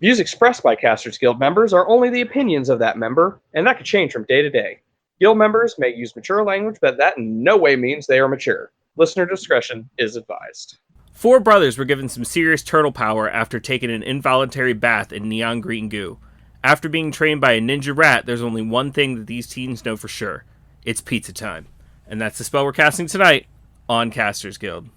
Views expressed by Casters Guild members are only the opinions of that member, and that could change from day to day. Guild members may use mature language, but that in no way means they are mature. Listener discretion is advised. Four brothers were given some serious turtle power after taking an involuntary bath in neon green goo. After being trained by a ninja rat, there's only one thing that these teens know for sure. It's pizza time. And that's the spell we're casting tonight on Casters Guild.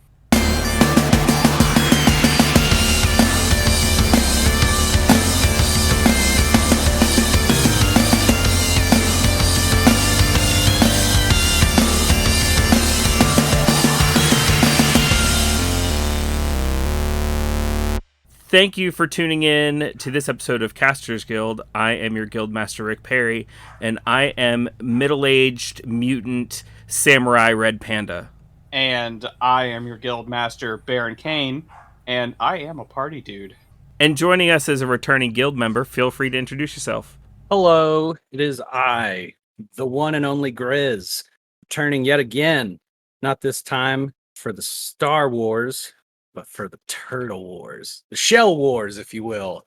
Thank you for tuning in to this episode of Casters Guild. I am your guild master, Rick Perry, and I am middle-aged mutant samurai red panda. And I am your guild master, Baron Kane, and I am a party dude. And joining us as a returning guild member, feel free to introduce yourself. Hello, it is I, the one and only Grizz, returning yet again, not this time for the Star Wars, but for the Turtle Wars, the Shell Wars, if you will.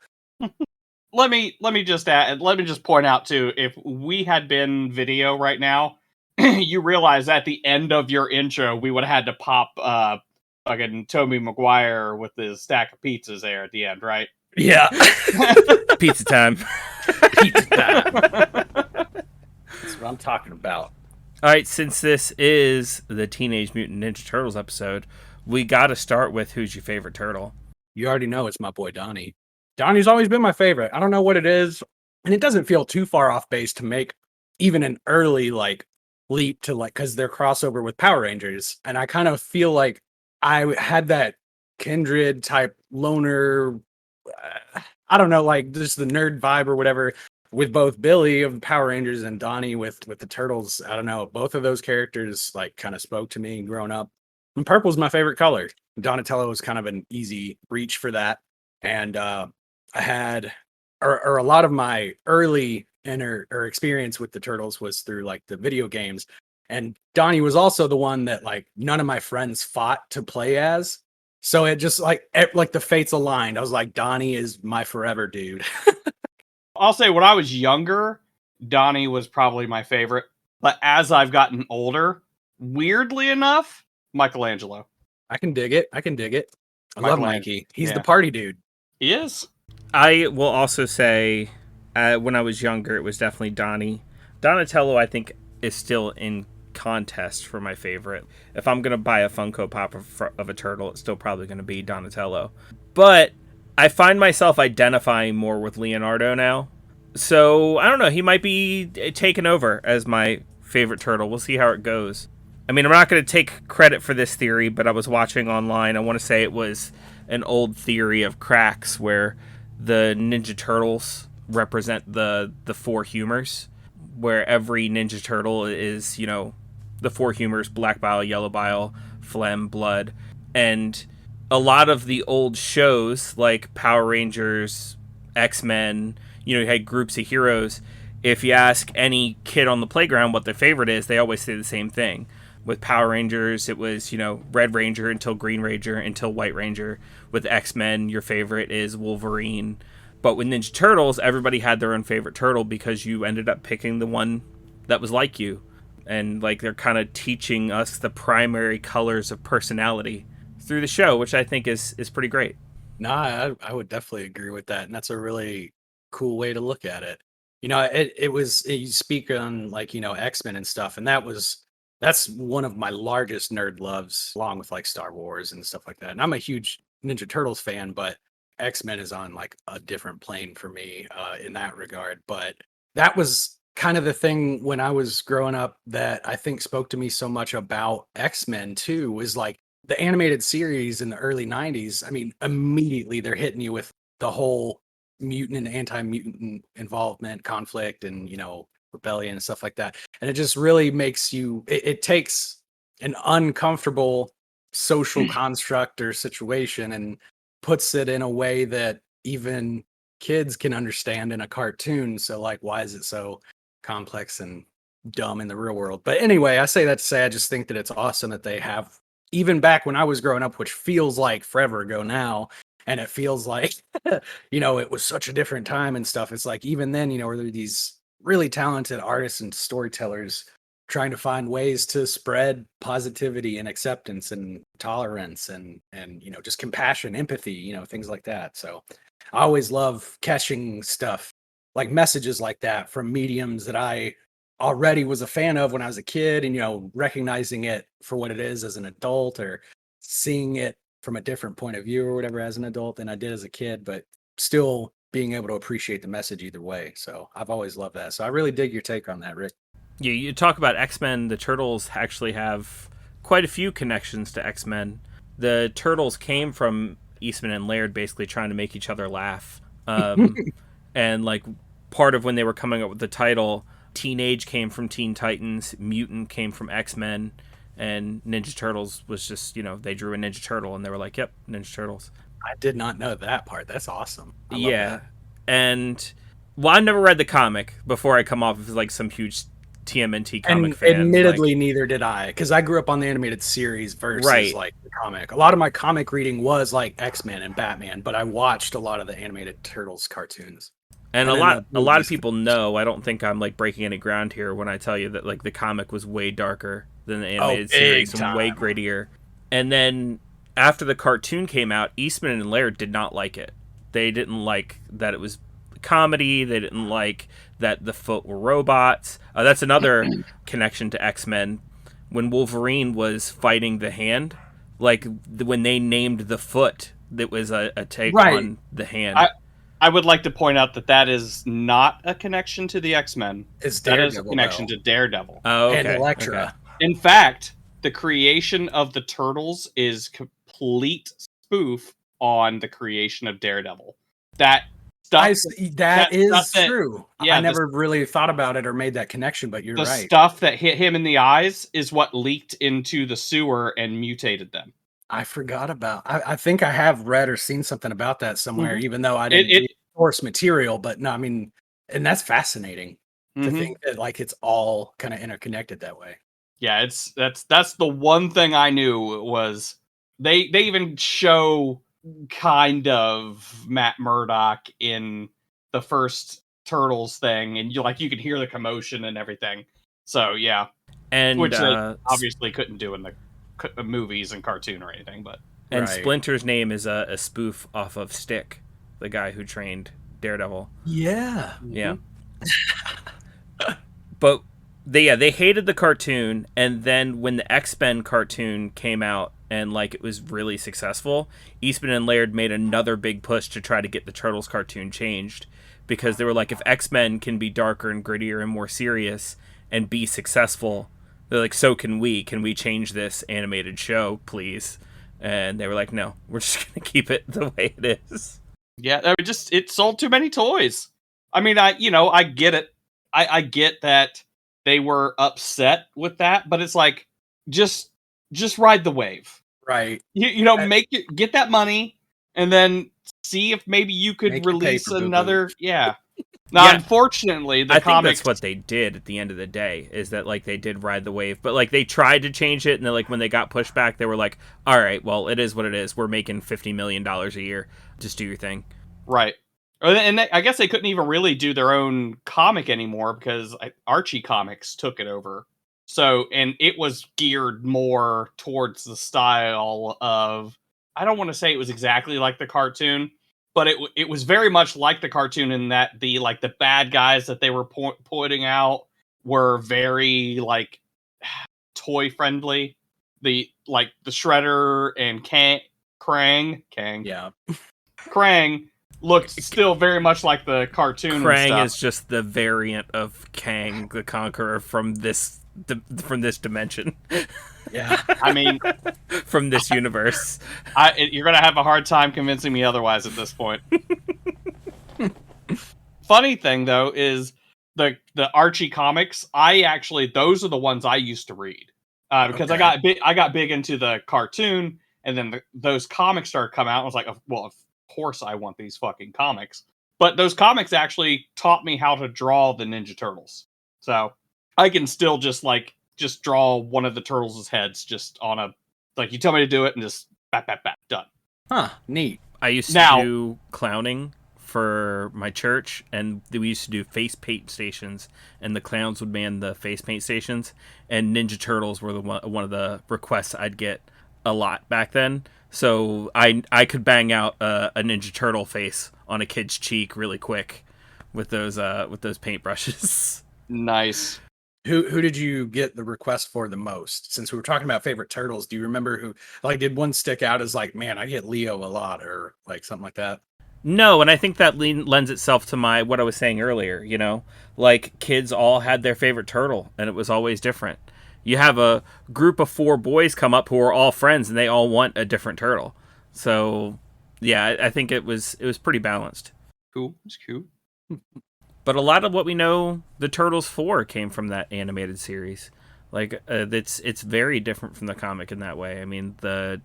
Let me just point out too, if we had been video right now, you realize at the end of your intro we would have had to pop fucking Tobey Maguire with his stack of pizzas there at the end, right? Yeah. Pizza time. Pizza time. That's what I'm talking about. All right, since this is the Teenage Mutant Ninja Turtles episode, we got to start with who's your favorite turtle. You already know it's my boy Donnie. Donnie's always been my favorite. I don't know what it is, and it doesn't feel too far off base to make even an early leap to because they're crossover with Power Rangers, and I kind of feel like I had that kindred type loner. I don't know, just the nerd vibe or whatever with both Billy of the Power Rangers and Donnie with the Turtles. I don't know, both of those characters kind of spoke to me growing up. And purple's my favorite color. Donatello was kind of an easy reach for that. And I had, or a lot of my early experience with the Turtles was through the video games. And Donnie was also the one that none of my friends fought to play as. So it just the fates aligned. I was like, Donnie is my forever dude. I'll say when I was younger, Donnie was probably my favorite. But as I've gotten older, weirdly enough, Michelangelo. I can dig it. I love Mikey. He's the party dude. He is. I will also say, when I was younger, it was definitely Donnie. Donatello, I think, is still in contest for my favorite. If I'm going to buy a Funko Pop of a turtle, it's still probably going to be Donatello. But I find myself identifying more with Leonardo now. So, I don't know. He might be taken over as my favorite turtle. We'll see how it goes. I mean, I'm not going to take credit for this theory, but I was watching online. I want to say it was an old theory of cracks where the Ninja Turtles represent the four humors, where every Ninja Turtle is, the four humors: black bile, yellow bile, phlegm, blood. And a lot of the old shows like Power Rangers, X-Men, you had groups of heroes. If you ask any kid on the playground what their favorite is, they always say the same thing. With Power Rangers, it was, Red Ranger until Green Ranger until White Ranger. With X-Men, your favorite is Wolverine. But with Ninja Turtles, everybody had their own favorite turtle because you ended up picking the one that was like you. And, they're kind of teaching us the primary colors of personality through the show, which I think is pretty great. Nah, I would definitely agree with that. And that's a really cool way to look at it. You speak on, X-Men and stuff, and that's one of my largest nerd loves, along with Star Wars and stuff like that. And I'm a huge Ninja Turtles fan, but X-Men is on a different plane for me in that regard. But that was kind of the thing when I was growing up that I think spoke to me so much about X-Men too, was the animated series in the early 90s. I mean, immediately they're hitting you with the whole mutant and anti-mutant involvement, conflict, and rebellion and stuff like that. And it just really makes you, it takes an uncomfortable social construct or situation and puts it in a way that even kids can understand in a cartoon. So why is it so complex and dumb in the real world? But anyway, I say that to say I just think that it's awesome that they have, even back when I was growing up, which feels like forever ago now, and it feels like, it was such a different time and stuff. It's like, even then, where there are these really talented artists and storytellers trying to find ways to spread positivity and acceptance and tolerance and just compassion, empathy, things like that. So I always love catching stuff like messages like that from mediums that I already was a fan of when I was a kid, and recognizing it for what it is as an adult, or seeing it from a different point of view or whatever as an adult than I did as a kid, but still being able to appreciate the message either way. So I've always loved that. So I really dig your take on that, Rick. Yeah, you talk about X-Men. The Turtles actually have quite a few connections to X-Men. The Turtles came from Eastman and Laird basically trying to make each other laugh. And like part of when they were coming up with the title, Teenage came from Teen Titans, Mutant came from X-Men, and Ninja Turtles was just, they drew a Ninja Turtle and they were like, yep, Ninja Turtles. I did not know that part. That's awesome. I love Yeah. that. And well, I've never read the comic before I come off of like some huge TMNT comic fan. Admittedly, neither did I, because I grew up on the animated series versus like the comic. A lot of my comic reading was like X-Men and Batman, but I watched a lot of the animated Turtles cartoons. And a lot of people know. I don't think I'm like breaking any ground here when I tell you that like the comic was way darker than the animated series and way grittier. And then after the cartoon came out, Eastman and Laird did not like it. They didn't like that it was comedy. They didn't like that the Foot were robots. That's another connection to X-Men. When Wolverine was fighting the Hand, like when they named the Foot, that was a take on the Hand. I would like to point out that is not a connection to the X-Men. That is a connection to Daredevil. Oh, okay. And Elektra. Okay. In fact, the creation of the Turtles is complete spoof on the creation of Daredevil. That is true. Yeah, I never really thought about it or made that connection, but you're right. The stuff that hit him in the eyes is what leaked into the sewer and mutated them. I forgot about. I think I have read or seen something about that somewhere, even though I didn't read source material. But no, I mean, and that's fascinating to think that like it's all kind of interconnected that way. Yeah, that's the one thing I knew was they even show kind of Matt Murdock in the first Turtles thing, and you can hear the commotion and everything. So yeah, and which they obviously couldn't do in the movies and cartoon or anything, but Splinter's name is a spoof off of Stick, the guy who trained Daredevil. Yeah. But they hated the cartoon, and then when the X-Men cartoon came out and like it was really successful, Eastman and Laird made another big push to try to get the Turtles cartoon changed, because they were like, if X-Men can be darker and grittier and more serious and be successful, they're like, so can we. Can we change this animated show, please? And they were like, no, we're just going to keep it the way it is. Yeah, it sold too many toys. I mean, I get it. I get that they were upset with that, but it's like, just ride the wave. Right. Get that money, and then see if maybe you could release another. Yeah. Now, unfortunately, I think that's what they did at the end of the day, is that like they did ride the wave, but like they tried to change it, and then like when they got pushed back, they were like, all right, well, it is what it is. We're making $50 million a year. Just do your thing. Right. And I guess they couldn't even really do their own comic anymore because Archie Comics took it over. So, and it was geared more towards the style of, I don't want to say it was exactly like the cartoon, but it was very much like the cartoon in that the bad guys that they were pointing out were very like toy friendly. The Shredder and Krang. Yeah. Krang looked still very much like the cartoon. Krang is just the variant of Kang the Conqueror from this dimension. Yeah, I mean, from this universe. You're gonna have a hard time convincing me otherwise at this point. Funny thing though is the Archie comics. Those are the ones I used to read because I got big into the cartoon, and then those comics started coming out. I was like, well, of course I want these fucking comics. But those comics actually taught me how to draw the Ninja Turtles, so I can still just draw one of the turtles' heads just on you tell me to do it and just bat, done. Huh, neat. I used to Now- do clowning for my church, and we used to do face paint stations, and the clowns would man the face paint stations, and Ninja Turtles were one of the requests I'd get a lot back then. So I could bang out a Ninja Turtle face on a kid's cheek really quick with those paintbrushes. Nice. Who did you get the request for the most? Since we were talking about favorite turtles, do you remember who, like, did one stick out as like, man, I get Leo a lot, or like something like that? No, and I think that lends itself to what I was saying earlier. Like kids all had their favorite turtle, and it was always different. You have a group of 4 boys come up who are all friends, and they all want a different turtle. So, yeah, I think it was pretty balanced. Cool. It's cool. But a lot of what we know the Turtles for came from that animated series. Like it's very different from the comic in that way. I mean, the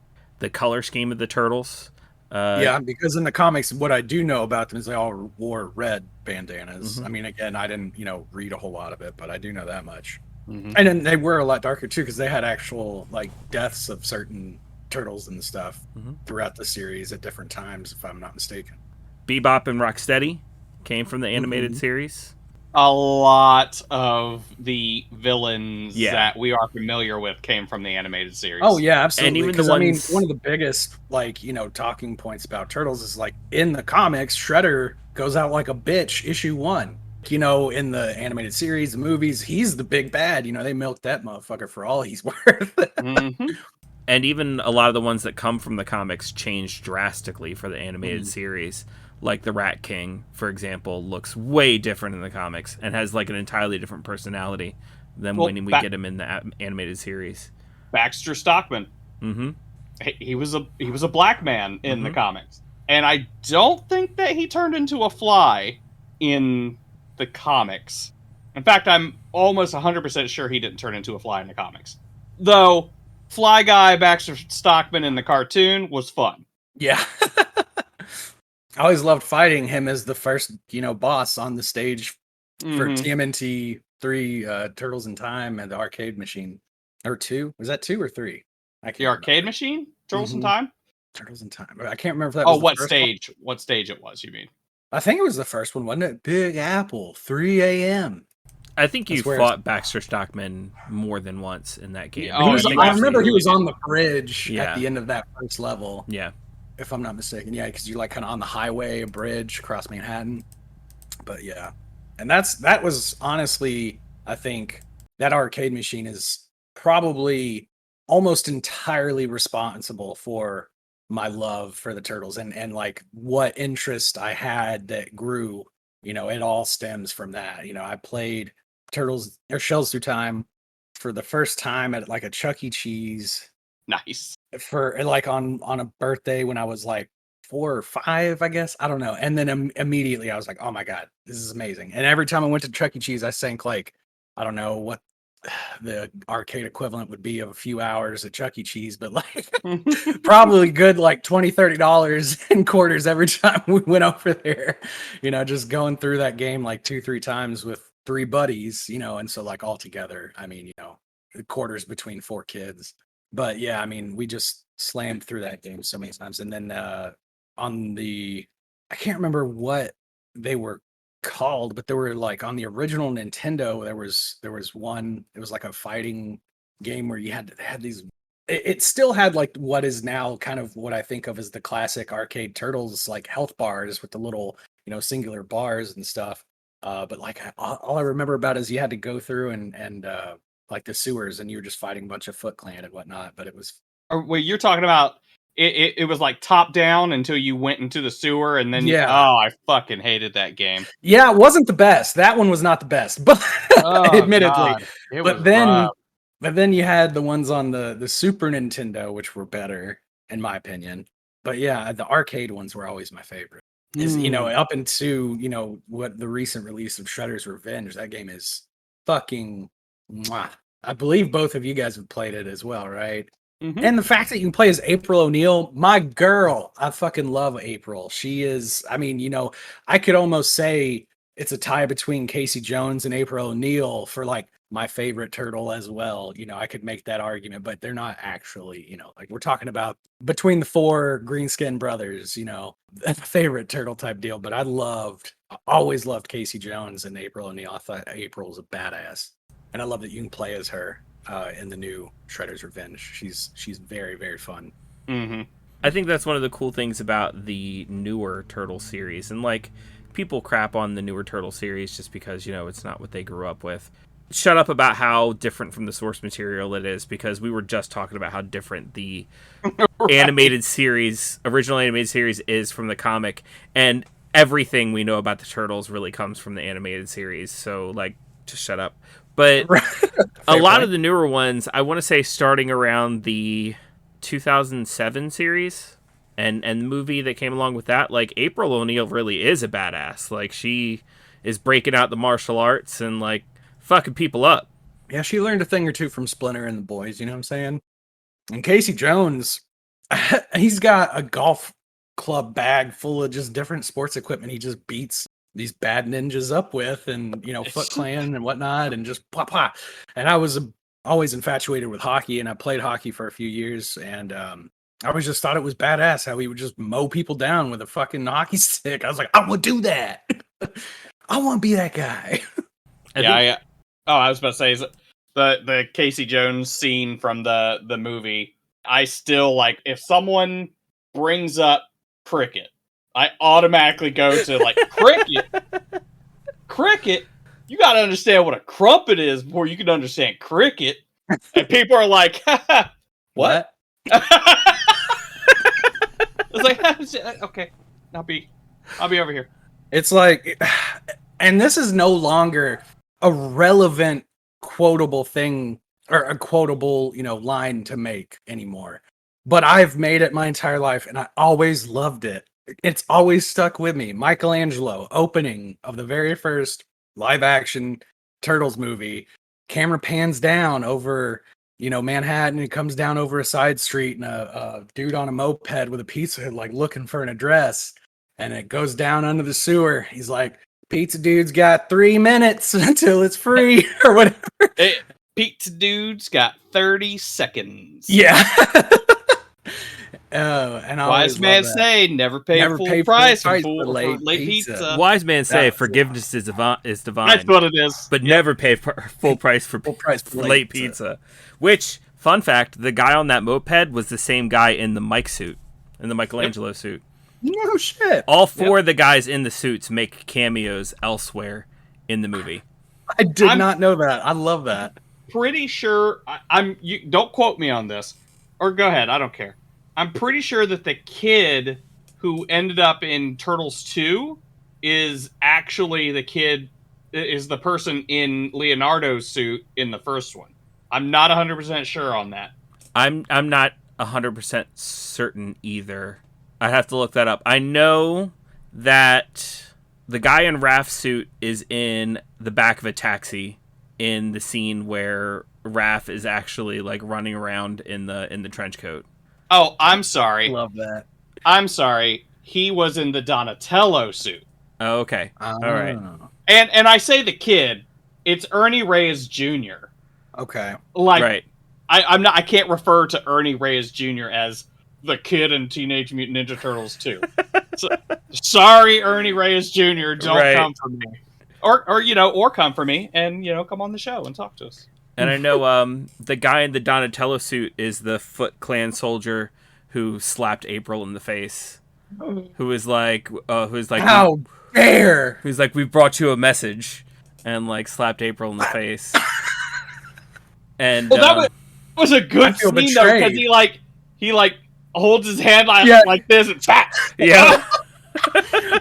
color scheme of the Turtles. Yeah, because in the comics, what I do know about them is they all wore red bandanas. Mhm. I mean, again, I didn't, read a whole lot of it, but I do know that much. Mhm. And then they were a lot darker too, because they had actual like deaths of certain turtles and stuff Mhm. throughout the series at different times, if I'm not mistaken. Bebop and Rocksteady came from the animated Mhm. series. A lot of the villains Yeah. that we are familiar with came from the animated series. Oh yeah, absolutely. even the Because I mean, ones- one of the biggest talking points about turtles is like in the comics, Shredder goes out like a bitch issue 1. In the animated series, the movies, he's the big bad. They milked that motherfucker for all he's worth. Mhm. And even a lot of the ones that come from the comics changed drastically for the animated Mhm. series. Like the Rat King, for example, looks way different in the comics and has like an entirely different personality than Well, when we get him in the animated series. Baxter Stockman. Mm-hmm. He was a black man in the Mhm. comics, and I don't think that he turned into a fly in the comics. In fact, I'm almost 100% sure he didn't turn into a fly in the comics. Though Fly Guy Baxter Stockman in the cartoon was fun. Yeah. I always loved fighting him as the first, boss on the stage for Mhm. TMNT 3 Turtles in Time and the arcade machine. Or 2? Was that 2 or 3? I can't The arcade remember. machine, Turtles in Mhm. Time. Turtles in Time. I can't remember if that Oh, was the what first stage? What stage it was? You mean? one. I think it was the first one, wasn't it? Big Apple, 3 a.m. I think you That's where fought Baxter Stockman more than once in that game. Yeah, oh, I he think I I've remember seen- he was on the bridge Yeah. at the end of that first level, Yeah. if I'm not mistaken. Yeah, because you're like kind of on the highway, a bridge across Manhattan. But yeah, and that was honestly, I think that arcade machine is probably almost entirely responsible for my love for the Turtles and like what interest I had that grew. It all stems from that. I played Turtles or Shells Through Time for the first time at like a Chuck E. Cheese Nice. for like on a birthday when I was like 4 or 5, I guess. I don't know. And then immediately I was like, oh my God, this is amazing. And every time I went to Chuck E. Cheese, I sank like, I don't know what the arcade equivalent would be of a few hours at Chuck E. Cheese, but like probably good like $20-$30 in quarters every time we went over there, just going through that game like 2-3 times with 3 buddies, and so like all together, I mean, quarters between 4 kids. But yeah, I mean, we just slammed through that game so many times. And then I can't remember what they were called, but they were like on the original Nintendo. There was one. It was like a fighting game where you had these. It still had like what is now kind of what I think of as the classic arcade Turtles, like health bars with the little singular bars and stuff. But like all I remember about is you had to go through and like the sewers, and you were just fighting a bunch of Foot Clan and whatnot. But it was Well, you're talking about it was like top down until you went into the sewer, and then Yeah. oh, I fucking hated that game. yeah, it wasn't the best. That one was not the best, but Oh, admittedly. God. It But was then rough. but then you had the ones on the Super Nintendo, which were better in my opinion. But yeah, the arcade ones were always my favorite. Is up into what the recent release of Shredder's Revenge. That game is fucking mwah. I believe both of you guys have played it as well, right? Mhm. And the fact that you can play as April O'Neil, my girl, I fucking love April. She is, I mean, I could almost say it's a tie between Casey Jones and April O'Neil for like my favorite turtle as well. You know, I could make that argument, but they're not actually, you know, like we're talking about between the 4 Greenskin brothers, you know, favorite turtle type deal. But I always loved Casey Jones and April O'Neil. I thought April was a badass. And I love that you can play as her in the new Shredder's Revenge. She's very, very fun. Mm-hmm. I think that's one of the cool things about the newer Turtle series. And, like, people crap on the newer Turtle series just because, you know, it's not what they grew up with. Shut up about how different from the source material it is, because we were just talking about how different the animated series, original animated series, is from the comic. And everything we know about the Turtles really comes from the animated series. So, like, just shut up. But a lot of the newer ones, I want to say starting around the 2007 series and the movie that came along with that, like, April O'Neil really is a badass. Like, she is breaking out the martial arts and, like, fucking people up. Yeah, she learned a thing or two from Splinter and the boys, you know what I'm saying? And Casey Jones, he's got a golf club bag full of just different sports equipment he just beats these bad ninjas up with, and, you know, Foot Clan and whatnot, and just blah, blah. And I was always infatuated with hockey, and I played hockey for a few years, and I always just thought it was badass how he would just mow people down with a fucking hockey stick. I was like, I would do that. I want to be that guy. Yeah. I was about to say, is the Casey Jones scene from the movie, I still, like, if someone brings up cricket, I automatically go to, like, cricket? You gotta understand what a crumpet is before you can understand cricket. And people are like, what? It's like, okay, I'll be over here. It's like, and this is no longer a relevant quotable thing or a quotable, you know, line to make anymore. But I've made it my entire life, and I always loved it. It's always stuck with me. Michelangelo, opening of the very first live action Turtles movie, camera pans down over, you know, Manhattan, and comes down over a side street, and a dude on a moped with a pizza hood, like, looking for an address, and it goes down under the sewer. He's like, pizza dude's got 3 minutes until it's free, or whatever. Hey, pizza dude's got 30 seconds. Yeah. And wise man say, never pay full price for late pizza. Wise man say, forgiveness is divine. That's what it is. But never pay full price for late pizza. Which, fun fact, the guy on that moped was the same guy in the Mike suit, in the Michelangelo suit. No shit. All 4 of the guys in the suits make cameos elsewhere in the movie. I did not know that. I love that. Pretty sure you don't quote me on this, or go ahead. I don't care. I'm pretty sure that the kid who ended up in Turtles 2 is actually the person in Leonardo's suit in the first one. I'm not 100% sure on that. I'm not 100% certain either. I'd have to look that up. I know that the guy in Raph's suit is in the back of a taxi in the scene where Raph is actually, like, running around in the trench coat. Oh, I'm sorry. Love that. I'm sorry. He was in the Donatello suit. Oh, okay. All right. And I say the kid, it's Ernie Reyes Jr. Okay. Like, right. I can't refer to Ernie Reyes Jr. as the kid in Teenage Mutant Ninja Turtles 2. So, sorry, Ernie Reyes Jr. Don't come for me. Or come for me and, come on the show and talk to us. And I know the guy in the Donatello suit is the Foot Clan soldier who slapped April in the face. Who is like, how dare? Who's like, we brought you a message, and, like, slapped April in the face. And that was a good scene though, because he holds his hand like this and tap. Yeah.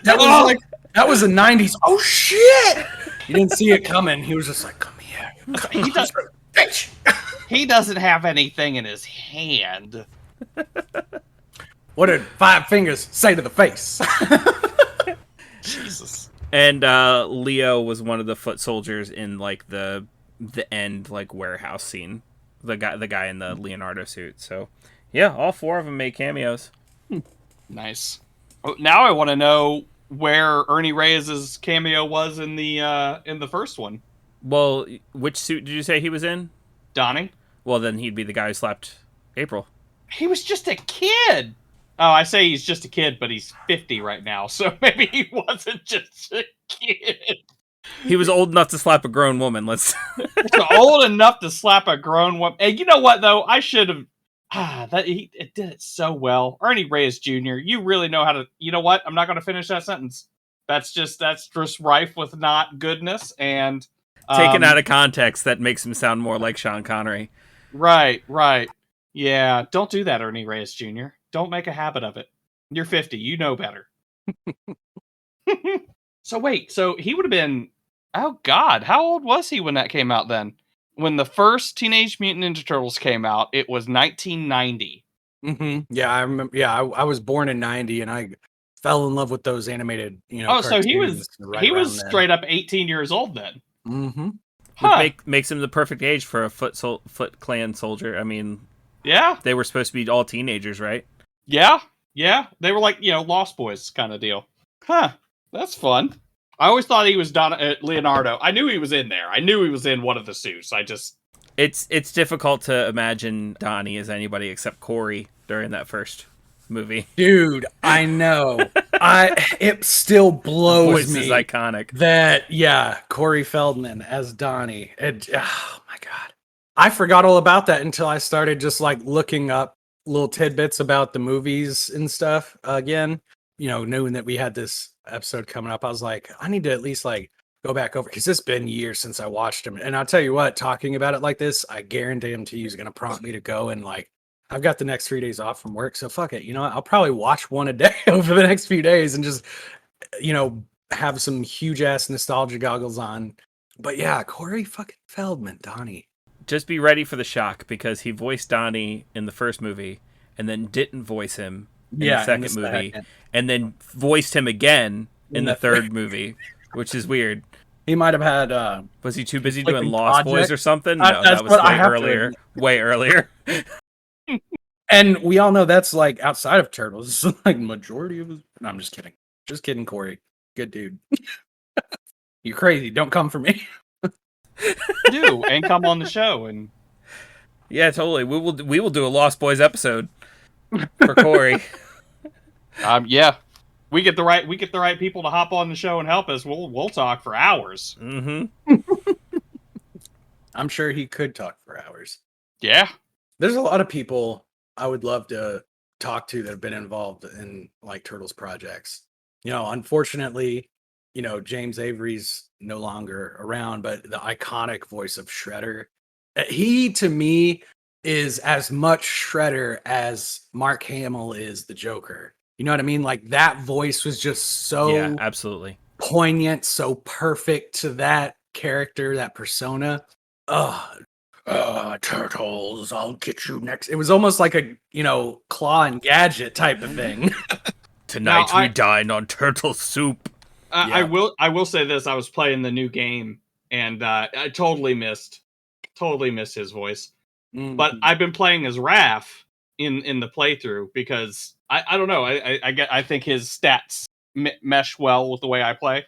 That was the 90s. Oh shit! You didn't see it coming. He was just like, come here. He doesn't have anything in his hand. What did 5 fingers say to the face? Jesus. And Leo was one of the foot soldiers in, like, the end, like, warehouse scene. The guy in the Leonardo suit. So, yeah, all 4 of them made cameos. Nice. Now I want to know where Ernie Reyes' cameo was in the first one. Well, which suit did you say he was in? Donnie. Well, then he'd be the guy who slapped April. He was just a kid. Oh, I say he's just a kid, but he's 50 right now, so maybe he wasn't just a kid. He was old enough to slap a grown woman. Let's. Old enough to slap a grown woman. And you know what though? I should have. It did it so well. Ernie Reyes Jr. You really know how to. You know what? I'm not going to finish that sentence. That's just rife with not goodness and taken out of context. That makes him sound more like Sean Connery. Right. Yeah, don't do that, Ernie Reyes Jr. Don't make a habit of it. You're 50. You know better. So wait, so he would have been, oh God, how old was he when that came out then? When the first Teenage Mutant Ninja Turtles came out, it was 1990. Yeah, I remember. Yeah, I was born in '90, and I fell in love with those animated. Oh, so he was straight up 18 years old then. Mm-hmm. Huh. Makes him the perfect age for a Foot Clan soldier. I mean, yeah, they were supposed to be all teenagers, right? Yeah, they were like Lost Boys kind of deal. Huh. That's fun. I always thought he was Leonardo. I knew he was in there. I knew he was in one of the suits. It's difficult to imagine Donnie as anybody except Corey during that first movie. Dude, I know. It still blows me. Is iconic. That Corey Feldman as Donnie. Oh my God. I forgot all about that until I started just like looking up little tidbits about the movies and stuff again. Knowing that we had this episode coming up, I was like, I need to at least like go back over because it's been years since I watched him. And I'll tell you what, talking about it like this, I guarantee you is going to prompt me to go and like, I've got the next 3 days off from work, so fuck it. I'll probably watch one a day over the next few days and just, have some huge ass nostalgia goggles on. But yeah, Corey fucking Feldman, Donnie. Just be ready for the shock because he voiced Donnie in the first movie and then didn't voice him in the second movie and then voiced him again in the third movie, which is weird. He might have had was he too busy doing Lost Boys or something? No, that was way earlier. And we all know that's like outside of Turtles. Like majority of his... No, I'm just kidding. Just kidding, Corey. Good dude. You're crazy. Don't come for me. Do and come on the show and yeah, totally. We will do a Lost Boys episode for Corey. Yeah. We get the right people to hop on the show and help us. We'll talk for hours. Mm-hmm. I'm sure he could talk for hours. Yeah. There's a lot of people I would love to talk to that have been involved in like Turtles projects. Unfortunately, James Avery's no longer around, but the iconic voice of Shredder, he to me is as much Shredder as Mark Hamill is the Joker. You know what I mean? Like that voice was just so absolutely poignant, so perfect to that character, that persona. Turtles, I'll get you next. It was almost like a, Claw and Gadget type of thing. Tonight we dine on turtle soup. I will say this. I was playing the new game and I totally missed his voice. Mm-hmm. But I've been playing as Raph in the playthrough because I don't know. I think his stats mesh well with the way I play.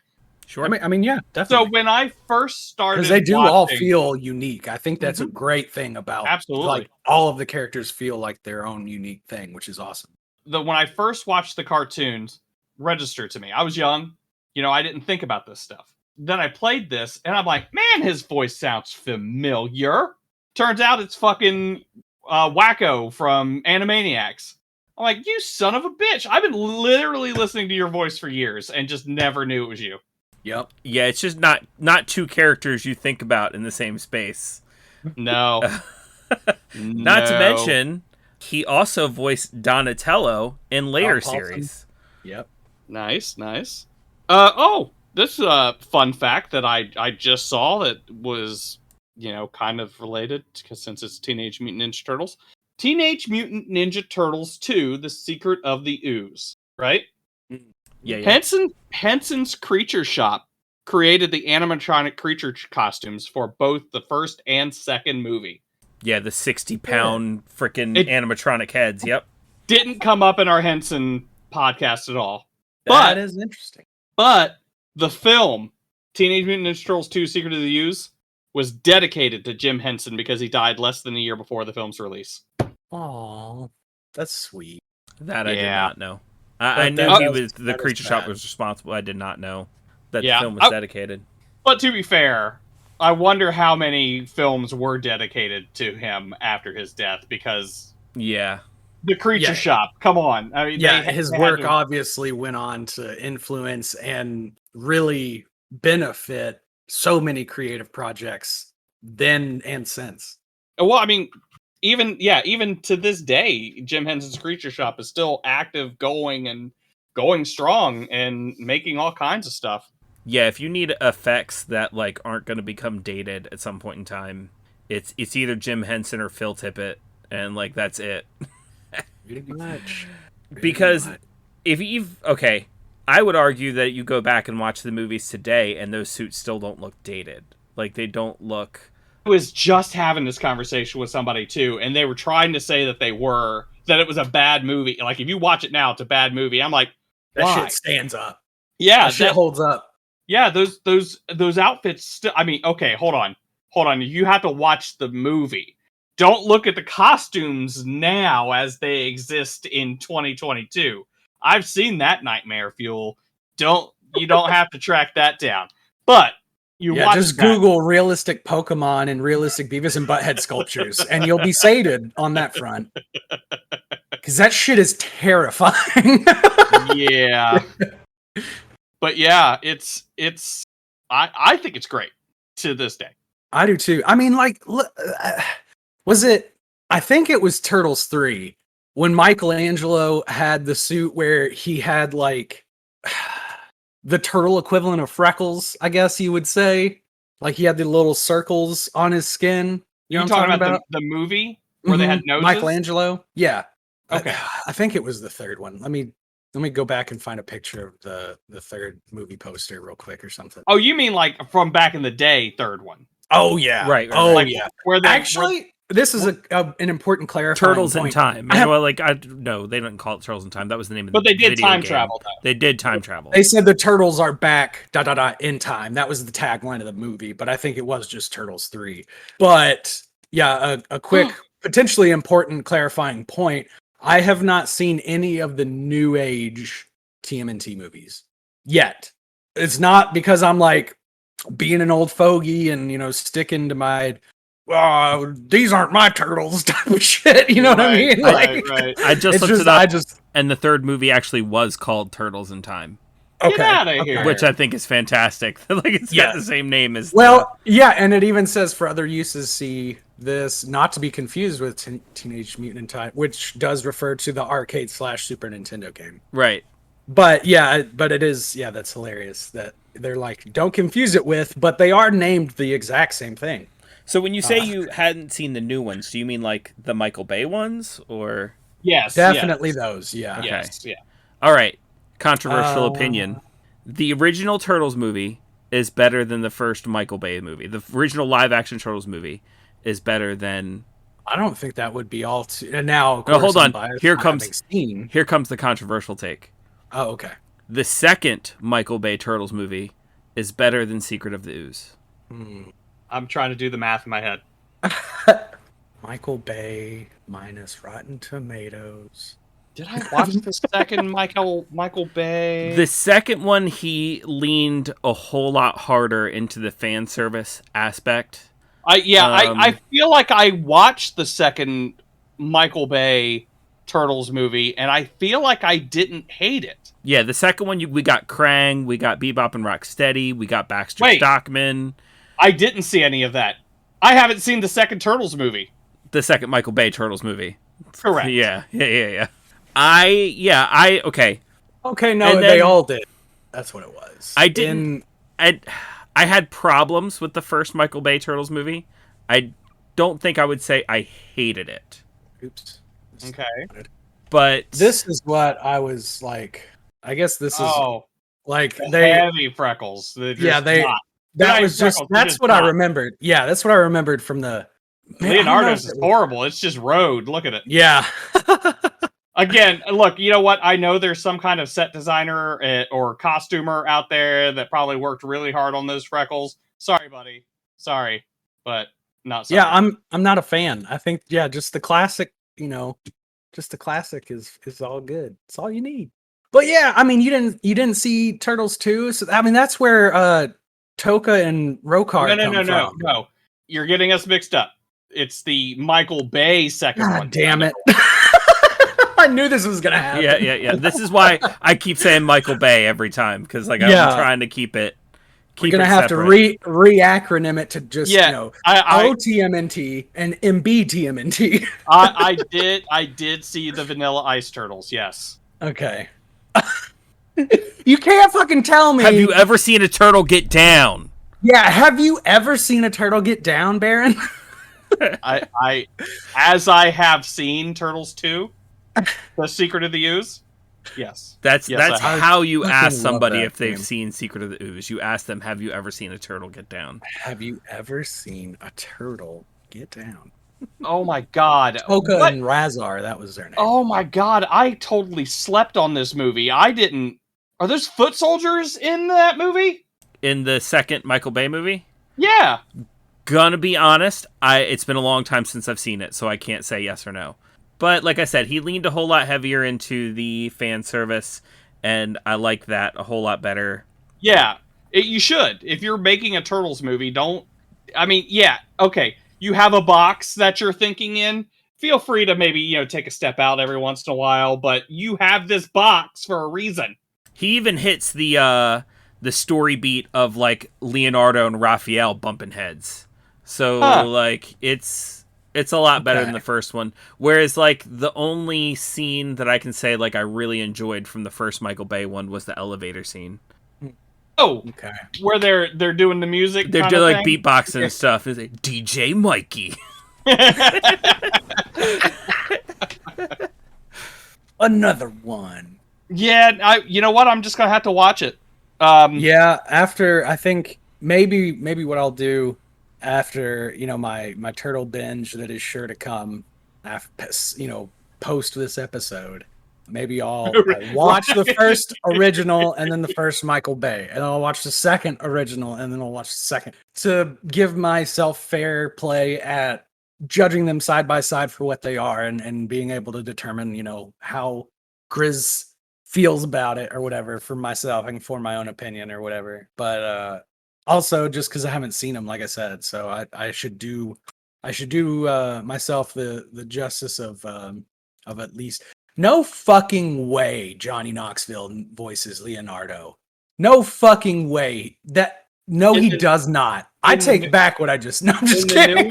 Sure. I mean, yeah, definitely. So when I first started, because they do all feel unique. I think that's a great thing about absolutely like all of the characters feel like their own unique thing, which is awesome. When I first watched the cartoons, registered to me. I was young, I didn't think about this stuff. Then I played this, and I'm like, man, his voice sounds familiar. Turns out it's fucking Wacko from Animaniacs. I'm like, you son of a bitch! I've been literally listening to your voice for years and just never knew it was you. Yep. Yeah, it's just not two characters you think about in the same space. No. Not to mention, he also voiced Donatello in later series. Yep. Nice. This is a fun fact that I just saw that was, kind of related since it's Teenage Mutant Ninja Turtles. Teenage Mutant Ninja Turtles 2, The Secret of the Ooze, right? Yeah. Henson's Creature Shop created the animatronic creature costumes for both the first and second movie. Yeah, the 60-pound freaking animatronic heads. Yep. Didn't come up in our Henson podcast at all. That is interesting. But the film, Teenage Mutant Ninja Turtles 2 Secret of the Ooze, was dedicated to Jim Henson because he died less than a year before the film's release. Aw, that's sweet. That I did Yeah. not know. I knew that he is- was the that is Creature Shop bad. was responsible. I did not know that Yeah. the film was dedicated. But to be fair, I wonder how many films were dedicated to him after his death, because Yeah. the Creature Yeah. Shop, come on. I mean, Yeah, they his had work to- obviously went on to influence and really benefit so many creative projects then and since. Well, I mean, even to this day, Jim Henson's Creature Shop is still active, going strong, and making all kinds of stuff. Yeah, if you need effects that like aren't going to become dated at some point in time, it's either Jim Henson or Phil Tippett, and like that's it. Pretty much. Because if you've I would argue that you go back and watch the movies today, and those suits still don't look dated. Like they don't look. I was just having this conversation with somebody too, and they were trying to say that that it was a bad movie. Like if you watch it now, it's a bad movie. I'm like, that why? shit stands up. Yeah, That shit holds up. Yeah, those outfits still. I mean, okay, hold on. You have to watch the movie. Don't look at the costumes now as they exist in 2022. I've seen that nightmare fuel. You don't have to track that down. But you watch just that. Google realistic Pokemon and realistic Beavis and Butthead sculptures, and you'll be sated on that front. Because that shit is terrifying. Yeah. But yeah, I think it's great to this day. I do too. I mean, like, was it? I think it was Turtles 3 when Michelangelo had the suit where he had like the turtle equivalent of freckles, I guess you would say. Like he had the little circles on his skin. You know what I'm talking about? The movie where they had noses? Michelangelo? Yeah. Okay. I think it was the third one. Let me go back and find a picture of the third movie poster real quick or something. Oh, you mean like from back in the day, third one? Oh yeah. Right. Oh Like, yeah. Where they Actually, this is an important clarifying Turtles in point. Time. Well, like no, they didn't call it Turtles in Time. That was the name of the but they did video time game. travel though. They did time travel. They said the turtles are back in time. That was the tagline of the movie, but I think it was just Turtles 3. But yeah, a quick, potentially important clarifying point. I have not seen any of the new age TMNT movies yet. It's not because I'm like being an old fogey and, sticking to my, these aren't my turtles type of shit. You know what I mean? Right. I just It's looked just, it up, I just, and the third movie actually was called Turtles in Time, Get out of here. which I think is fantastic. Like it's Yeah. got the same name as. Well, yeah, and it even says for other uses, see this, not to be confused with Teenage Mutant Ninja Time, which does refer to the arcade / Super Nintendo game. Right. But yeah, it is, that's hilarious that they're like, don't confuse it with, but they are named the exact same thing. So when you say you hadn't seen the new ones, do you mean like the Michael Bay ones, or? Yes. Definitely those, yeah. Okay. Yes. Yeah. All right. Controversial opinion. The original Turtles movie is better than the first Michael Bay movie. The original live-action Turtles movie is better than. I don't think that would be all too. And now, of No, course, hold I'm on. biased Here not comes- having seen. Here comes the controversial take. Oh, okay. The second Michael Bay Turtles movie is better than Secret of the Ooze. I'm trying to do the math in my head. Michael Bay minus Rotten Tomatoes. Did I watch the second Michael Bay? The second one, he leaned a whole lot harder into the fan service aspect. I feel like I watched the second Michael Bay Turtles movie, and I feel like I didn't hate it. Yeah, the second one, we got Krang, we got Bebop and Rocksteady, we got Baxter Stockman. I didn't see any of that. I haven't seen the second Turtles movie. The second Michael Bay Turtles movie. Correct. Yeah. Okay. Okay, no, And they then- all did. That's what it was. I didn't. I had problems with the first Michael Bay Turtles movie. I don't think I would say I hated it, Oops. Okay. but This is what I was like. I guess this is like The they. heavy freckles. Yeah, that was just. freckles, That's just what I not. remembered. Yeah, that's what I remembered from the. Man, I don't know Leonardo's if is it was- horrible. It's just road. Look at it. Yeah. Again, look, you know what? I know there's some kind of set designer or costumer out there that probably worked really hard on those freckles. Sorry, buddy. Sorry, but not sorry. Yeah, I'm not a fan. I think just the classic, just the classic is all good. It's all you need. But yeah, I mean, you didn't see Turtles 2, so I mean that's where Toka and Rokar come from. No. You're getting us mixed up. It's the Michael Bay second one. God damn it. I knew this was gonna happen. Yeah. This is why I keep saying Michael Bay every time, because I'm trying to keep it. We're gonna have to re-acronym it to just OTMNT and MBTMNT. I did see the Vanilla Ice Turtles. Yes. Okay. You can't fucking tell me. Have you ever seen a turtle get down? Yeah. Have you ever seen a turtle get down, Baron? As I have seen Turtles 2, The Secret of the Ooze. Yes. That's how you ask somebody if they've seen Secret of the Ooze. You ask them, have you ever seen a turtle get down? Have you ever seen a turtle get down? Oh my god. Toka and Razar, that was their name. Oh my god, I totally slept on this movie. I didn't. Are those foot soldiers in that movie? In the second Michael Bay movie? Yeah. Gonna be honest, it's been a long time since I've seen it, so I can't say yes or no. But like I said, he leaned a whole lot heavier into the fan service, and I like that a whole lot better. Yeah, you should. If you're making a Turtles movie, okay, you have a box that you're thinking in. Feel free to maybe, take a step out every once in a while, but you have this box for a reason. He even hits the story beat of, like, Leonardo and Raphael bumping heads. So, it's a lot better than the first one. Whereas, like, the only scene that I can say, like, I really enjoyed from the first Michael Bay one was the elevator scene. Oh, okay. Where they're doing the music. They're doing like beatboxing and stuff. It's like DJ Mikey. Another one. Yeah, you know what? I'm just gonna have to watch it. After I think maybe what I'll do after my turtle binge that is sure to come after post this episode. Maybe I'll watch the first original and then the first Michael Bay, and I'll watch the second original and then I'll watch the second to give myself fair play at judging them side by side for what they are and being able to determine, how Grizz feels about it or whatever for myself. I can form my own opinion or whatever. But also just because I haven't seen them, like I said, so I should do myself the justice of at least. No fucking way Johnny Knoxville voices Leonardo. No fucking way. He does not. I take back what I just... No, I'm just kidding.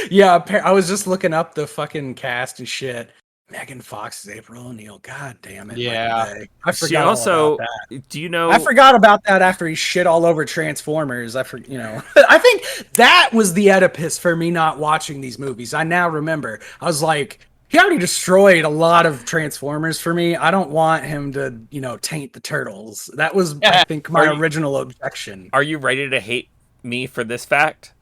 Yeah, I was just looking up the fucking cast and shit. Megan Fox is April O'Neil. God damn it. Yeah. I forgot about that. Do you know... I forgot about that after he shit all over Transformers. I think that was the Oedipus for me not watching these movies. I now remember. I was like... He already destroyed a lot of Transformers for me. I don't want him to, taint the Turtles. That was, I think, my original objection. Are you ready to hate me for this fact?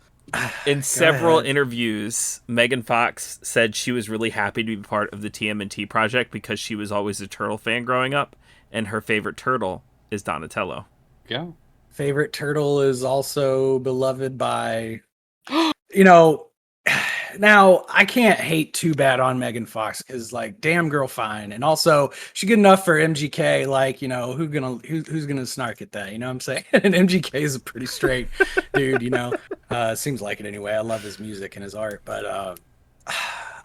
In several interviews, Megan Fox said she was really happy to be part of the TMNT project because she was always a Turtle fan growing up, and her favorite Turtle is Donatello. Yeah. Favorite Turtle is also beloved by, Now, I can't hate too bad on Megan Fox because, like, damn girl fine. And also, she's good enough for MGK. Like, who's gonna snark at that? You know what I'm saying? And MGK is a pretty straight dude, Seems like it anyway. I love his music and his art. But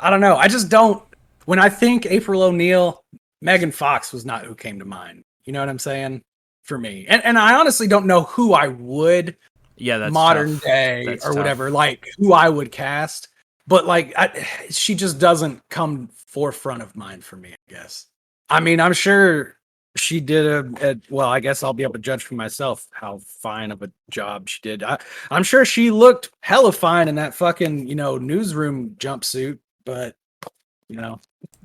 I don't know. I just don't. When I think April O'Neil, Megan Fox was not who came to mind. You know what I'm saying? For me. And I honestly don't know who I would that's modern tough. day That's or tough. whatever, like, who I would cast. But, like, she just doesn't come forefront of mind for me, I guess. I mean, I'm sure she did well, I guess I'll be able to judge for myself how fine of a job she did. I'm sure she looked hella fine in that fucking, newsroom jumpsuit, but,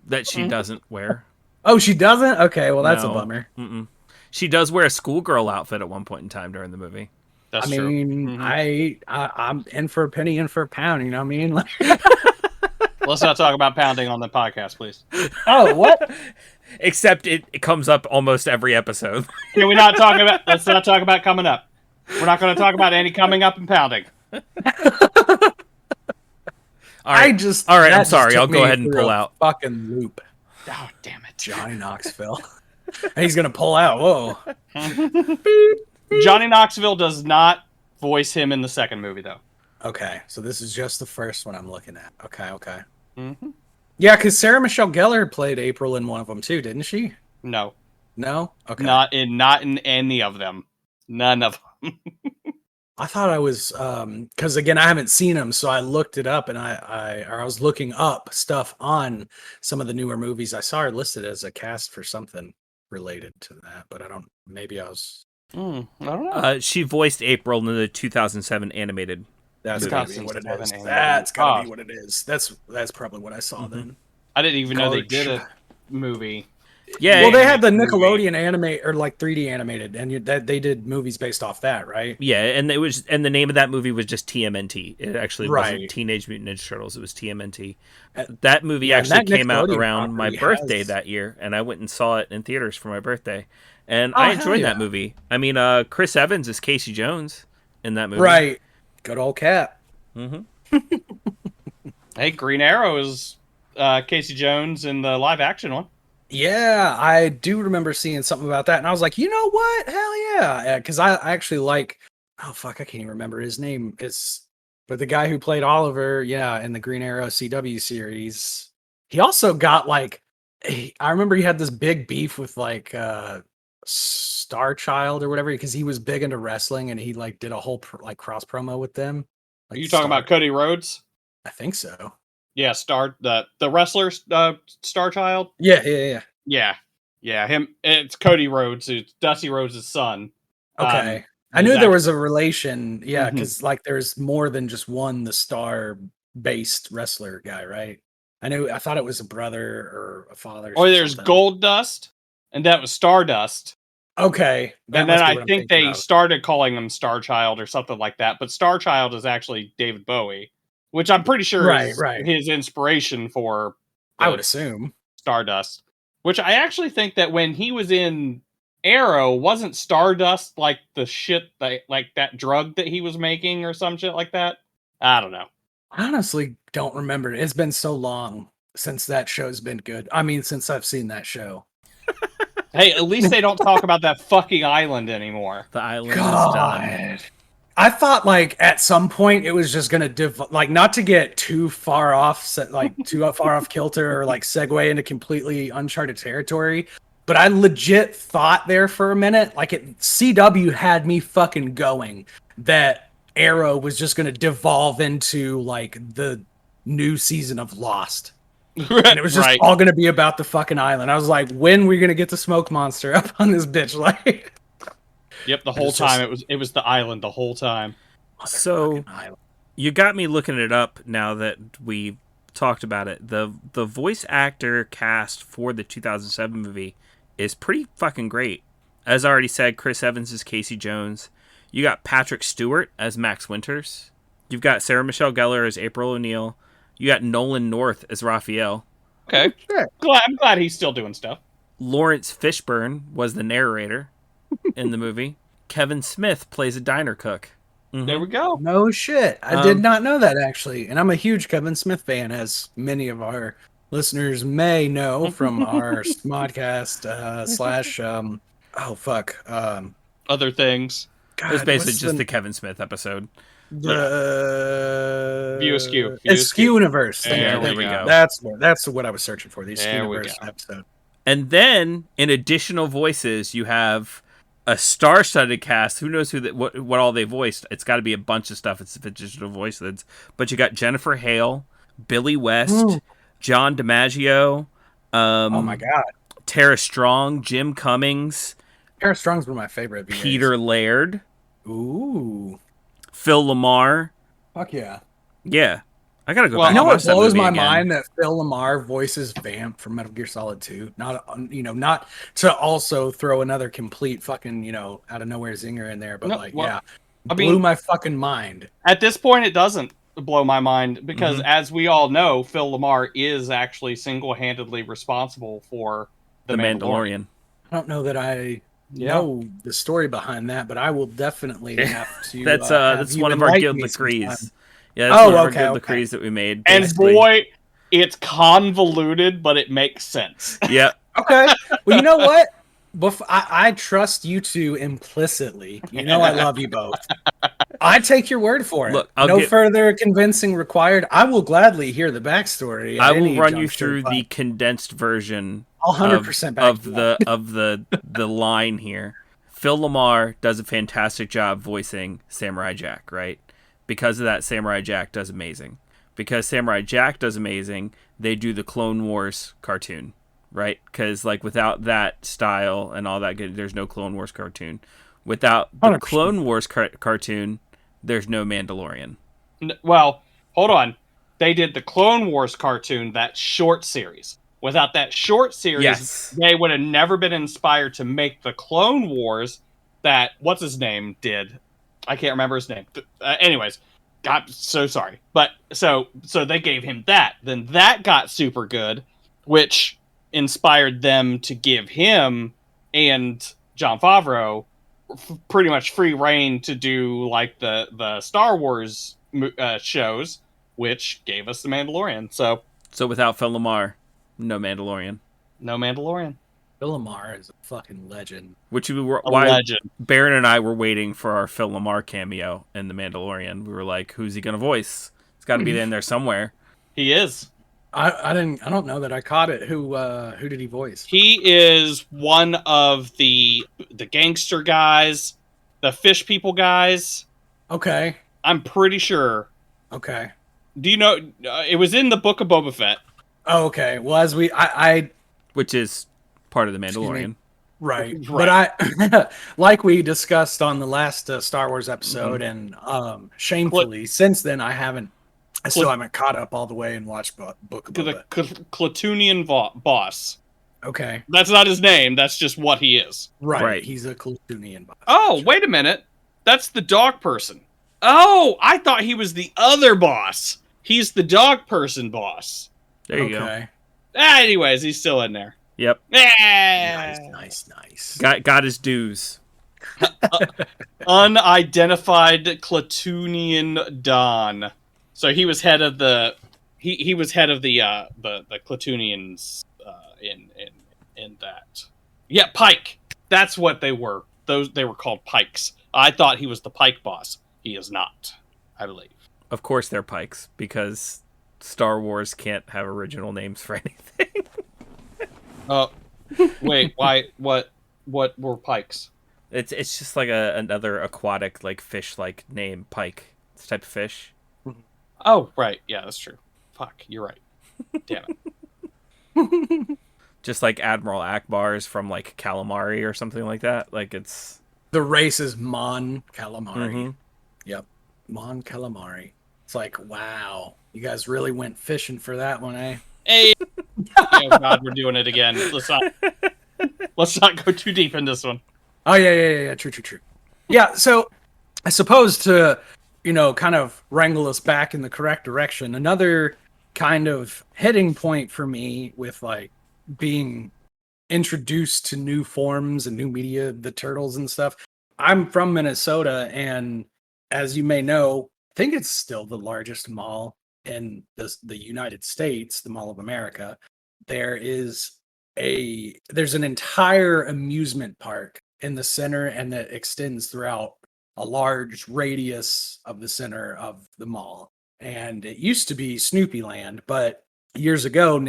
That she doesn't wear. Oh, she doesn't? Okay, well, that's a bummer. Mm-mm. She does wear a schoolgirl outfit at one point in time during the movie. That's true. Mm-hmm. I'm in for a penny, in for a pound. You know what I mean? Like, Let's not talk about pounding on the podcast, please. Oh, what? Except it comes up almost every episode. Can we not talk about? Let's not talk about coming up. We're not going to talk about any coming up and pounding. All right. All right. I'm sorry. I'll go ahead and pull out. Fucking loop. Oh, damn it, Johnny Knoxville. And he's gonna pull out. Whoa. Johnny Knoxville does not voice him in the second movie, though. Okay, so this is just the first one I'm looking at. Okay. Mm-hmm. Yeah, because Sarah Michelle Gellar played April in one of them too, didn't she? No. Okay. Not in any of them. None of them. I thought I was because again I haven't seen them, so I looked it up and I was looking up stuff on some of the newer movies. I saw her listed as a cast for something related to that, but I don't. Maybe I was. I don't know. She voiced April in the 2007 animated. That's movie. gotta be what it is. That's gotta be what it is. That's probably what I saw then. I didn't even know they did a movie. Yeah. Well, they had the Nickelodeon anime or like 3D animated, and that they did movies based off that, right? Yeah, and the name of that movie was just TMNT. It actually wasn't Right. Teenage Mutant Ninja Turtles. It was TMNT. That movie and actually that came out Nickelodeon around my property birthday has- that year, and I went and saw it in theaters for my birthday, and Oh, I hell enjoyed yeah. that movie. I mean, Chris Evans is Casey Jones in that movie. Right. Good old cat. Mm-hmm. Hey, Green Arrow is Casey Jones in the live action one. Yeah, I do remember seeing something about that, and I was like, you know what? Hell yeah! Because I actually like. Oh fuck, I can't even remember his name. But the guy who played Oliver, yeah, in the Green Arrow CW series, he also got like. I remember he had this big beef with like Star Child or whatever because he was big into wrestling and he like did a whole like cross promo with them. Are Like you talking about Cody Rhodes? I think so. Yeah, the wrestler Star Child. Yeah. Yeah. Him. It's Cody Rhodes. It's Dusty Rhodes' son. Okay. I knew there was a relation. Yeah, because like there's more than just one the star-based wrestler guy, right? I thought it was a brother or a father. Or there's Gold Dust, and that was Stardust. Okay. And then I think they started calling him Star Child or something like that. But Star Child is actually David Bowie, which I'm pretty sure is his inspiration for. I would assume Stardust, which I actually think that when he was in Arrow, wasn't Stardust like the shit like that drug that he was making or some shit like that? I don't know. I honestly don't remember. It's been so long since that show's been good. I mean, since I've seen that show. Hey, at least they don't talk about that fucking island anymore. The island is done. I thought like at some point it was just gonna like not to get too far off kilter or like segue into completely uncharted territory, but I legit thought there for a minute like CW had me fucking going that Arrow was just gonna devolve into like the new season of Lost. And it was just all gonna be about the fucking island. I was like, when are we gonna get the smoke monster up on this bitch? Like Yep, the whole time it was the island the whole time. So you got me looking it up now that we talked about it. The voice actor cast for the 2007 movie is pretty fucking great. As I already said, Chris Evans is Casey Jones. You got Patrick Stewart as Max Winters. You've got Sarah Michelle Gellar as April O'Neil. You got Nolan North as Raphael. Okay. Sure. I'm glad he's still doing stuff. Lawrence Fishburne was the narrator in the movie. Kevin Smith plays a diner cook. Mm-hmm. There we go. No shit. I did not know that, actually. And I'm a huge Kevin Smith fan, as many of our listeners may know from our Smodcast / other things. God, it was basically just the Kevin Smith episode. View Askew. It's Skew Universe. There we go. That's what I was searching for. The Skew Universe episode. And then, in additional voices, you have a star-studded cast. Who knows what all they voiced? It's got to be a bunch of stuff. It's additional voices. But you got Jennifer Hale, Billy West, John DiMaggio. Oh my god. Tara Strong, Jim Cummings. Tara Strong's one of my favorite VAs. Peter Laird. Ooh. Phil Lamar. Fuck yeah. Yeah. I gotta go back. You know and what watch that blows movie my again. mind? That Phil Lamar voices Vamp from Metal Gear Solid 2. Not to also throw another complete fucking, out of nowhere zinger in there, but blew my fucking mind. At this point, it doesn't. blow my mind because, as we all know, Phil LaMarr is actually single-handedly responsible for the Mandalorian. I don't know that I know the story behind that, but I will definitely have to. That's one of our guild decrees. Yeah, that's one of our guild decrees that we made. Basically. And boy, it's convoluted, but it makes sense. Yeah. Okay. Well, you know what? I trust you two implicitly. You know I love you both. I take your word for it. Look, no further convincing required. I will gladly hear the backstory. I will run you through the condensed version 100% of the line here. Phil LaMarr does a fantastic job voicing Samurai Jack, right? Because of that, Samurai Jack does amazing. Because Samurai Jack does amazing, they do the Clone Wars cartoon, right? Because like without that style and all that good, there's no Clone Wars cartoon. Without the 100%. Clone Wars cartoon, there's no Mandalorian. Well, hold on. They did the Clone Wars cartoon, that short series. Without that short series, they would have never been inspired to make the Clone Wars that, what's his name, did. I can't remember his name. Anyways, God, so sorry. But so they gave him that. Then that got super good, which inspired them to give him and Jon Favreau pretty much free reign to do like the Star Wars shows, which gave us the Mandalorian. So without Phil LaMarr, no Mandalorian. No Mandalorian. Phil LaMarr is a fucking legend. Which we were legend. Baron and I were waiting for our Phil LaMarr cameo in The Mandalorian. We were like, who's he gonna voice? It's got to be in there somewhere. He is. I don't know that I caught it. Who did he voice? He is one of the gangster guys, the fish people guys. Okay. I'm pretty sure. Okay. Do you know? It was in the Book of Boba Fett. Oh, okay. Well, as I which is part of the Mandalorian. Right. But I, like we discussed on the last Star Wars episode, and shamefully, since then I still haven't caught up all the way and watched Book of Boba Fett. The Klatooinian boss. Okay. That's not his name. That's just what he is. Right. He's a Klatooinian boss. Oh, wait a minute. That's the dog person. Oh, I thought he was the other boss. He's the dog person boss. There you go. Anyways, he's still in there. Yep. Nice. Got his dues. Unidentified Klatooinian Don. So he was head of the he was head of the Klatooinians in that. Yeah, Pike. That's what they were. They were called Pikes. I thought he was the Pike boss. He is not, I believe. Of course they're Pikes, because Star Wars can't have original names for anything. Wait, why? What were Pikes? It's just like another aquatic, like fish, like name, pike. It's a type of fish. Oh, right. Yeah, that's true. Fuck, you're right. Damn it. Just like Admiral Akbar's from like Calamari or something like that. Like it's the race is Mon Calamari. Mm-hmm. Yep, Mon Calamari. It's like, wow, you guys really went fishing for that one, eh? Hey, oh God, we're doing it again. Let's not go too deep in this one. Oh yeah. True. Yeah, so I suppose to kind of wrangle us back in the correct direction. Another kind of hitting point for me with like being introduced to new forms and new media, the Turtles and stuff. I'm from Minnesota, and as you may know, I think it's still the largest mall in the United States, the Mall of America. There's an entire amusement park in the center, and that extends throughout a large radius of the center of the mall. And it used to be Snoopy Land, but years ago,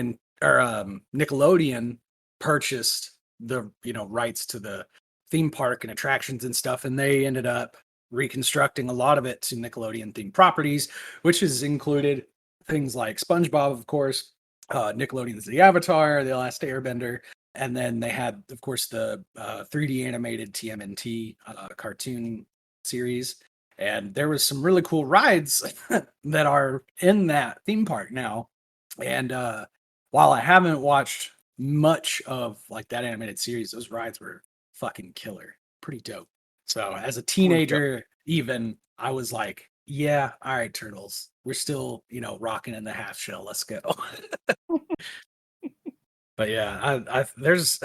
Nickelodeon purchased the rights to the theme park and attractions and stuff, and they ended up reconstructing a lot of it to Nickelodeon themed properties, which has included things like SpongeBob, of course, Nickelodeon's The Avatar, The Last Airbender, and then they had, of course, the 3D animated TMNT cartoon series. And there was some really cool rides that are in that theme park now. And while I haven't watched much of like that animated series, those rides were fucking killer. Pretty dope. So as a teenager, even I was like yeah, all right, turtles. We're still, rocking in the half shell. Let's go. But yeah, I there's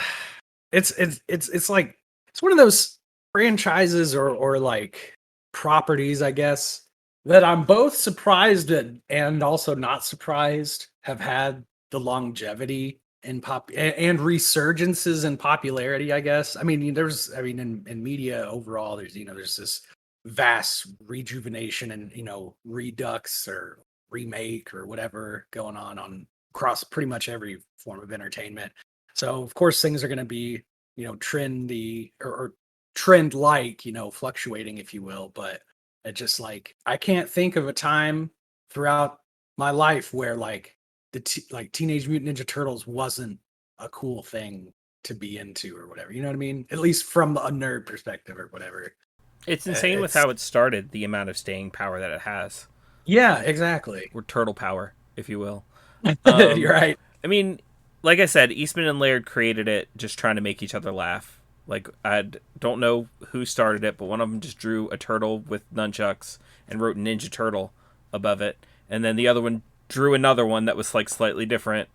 it's like it's one of those franchises or like properties, I guess, that I'm both surprised at and also not surprised have had the longevity and and resurgences in popularity, I guess. I mean, in media overall, there's this vast rejuvenation and redux or remake or whatever going on across pretty much every form of entertainment. So of course things are going to be trendy or trend like fluctuating, if you will. But it just like I can't think of a time throughout my life where like like Teenage Mutant Ninja Turtles wasn't a cool thing to be into or whatever. You know what I mean? At least from a nerd perspective or whatever. It's insane with how it started, the amount of staying power that it has. Yeah, exactly. Or turtle power, if you will. You're right. I mean, like I said, Eastman and Laird created it just trying to make each other laugh. Like, I don't know who started it, but one of them just drew a turtle with nunchucks and wrote Ninja Turtle above it. And then the other one drew another one that was, like, slightly different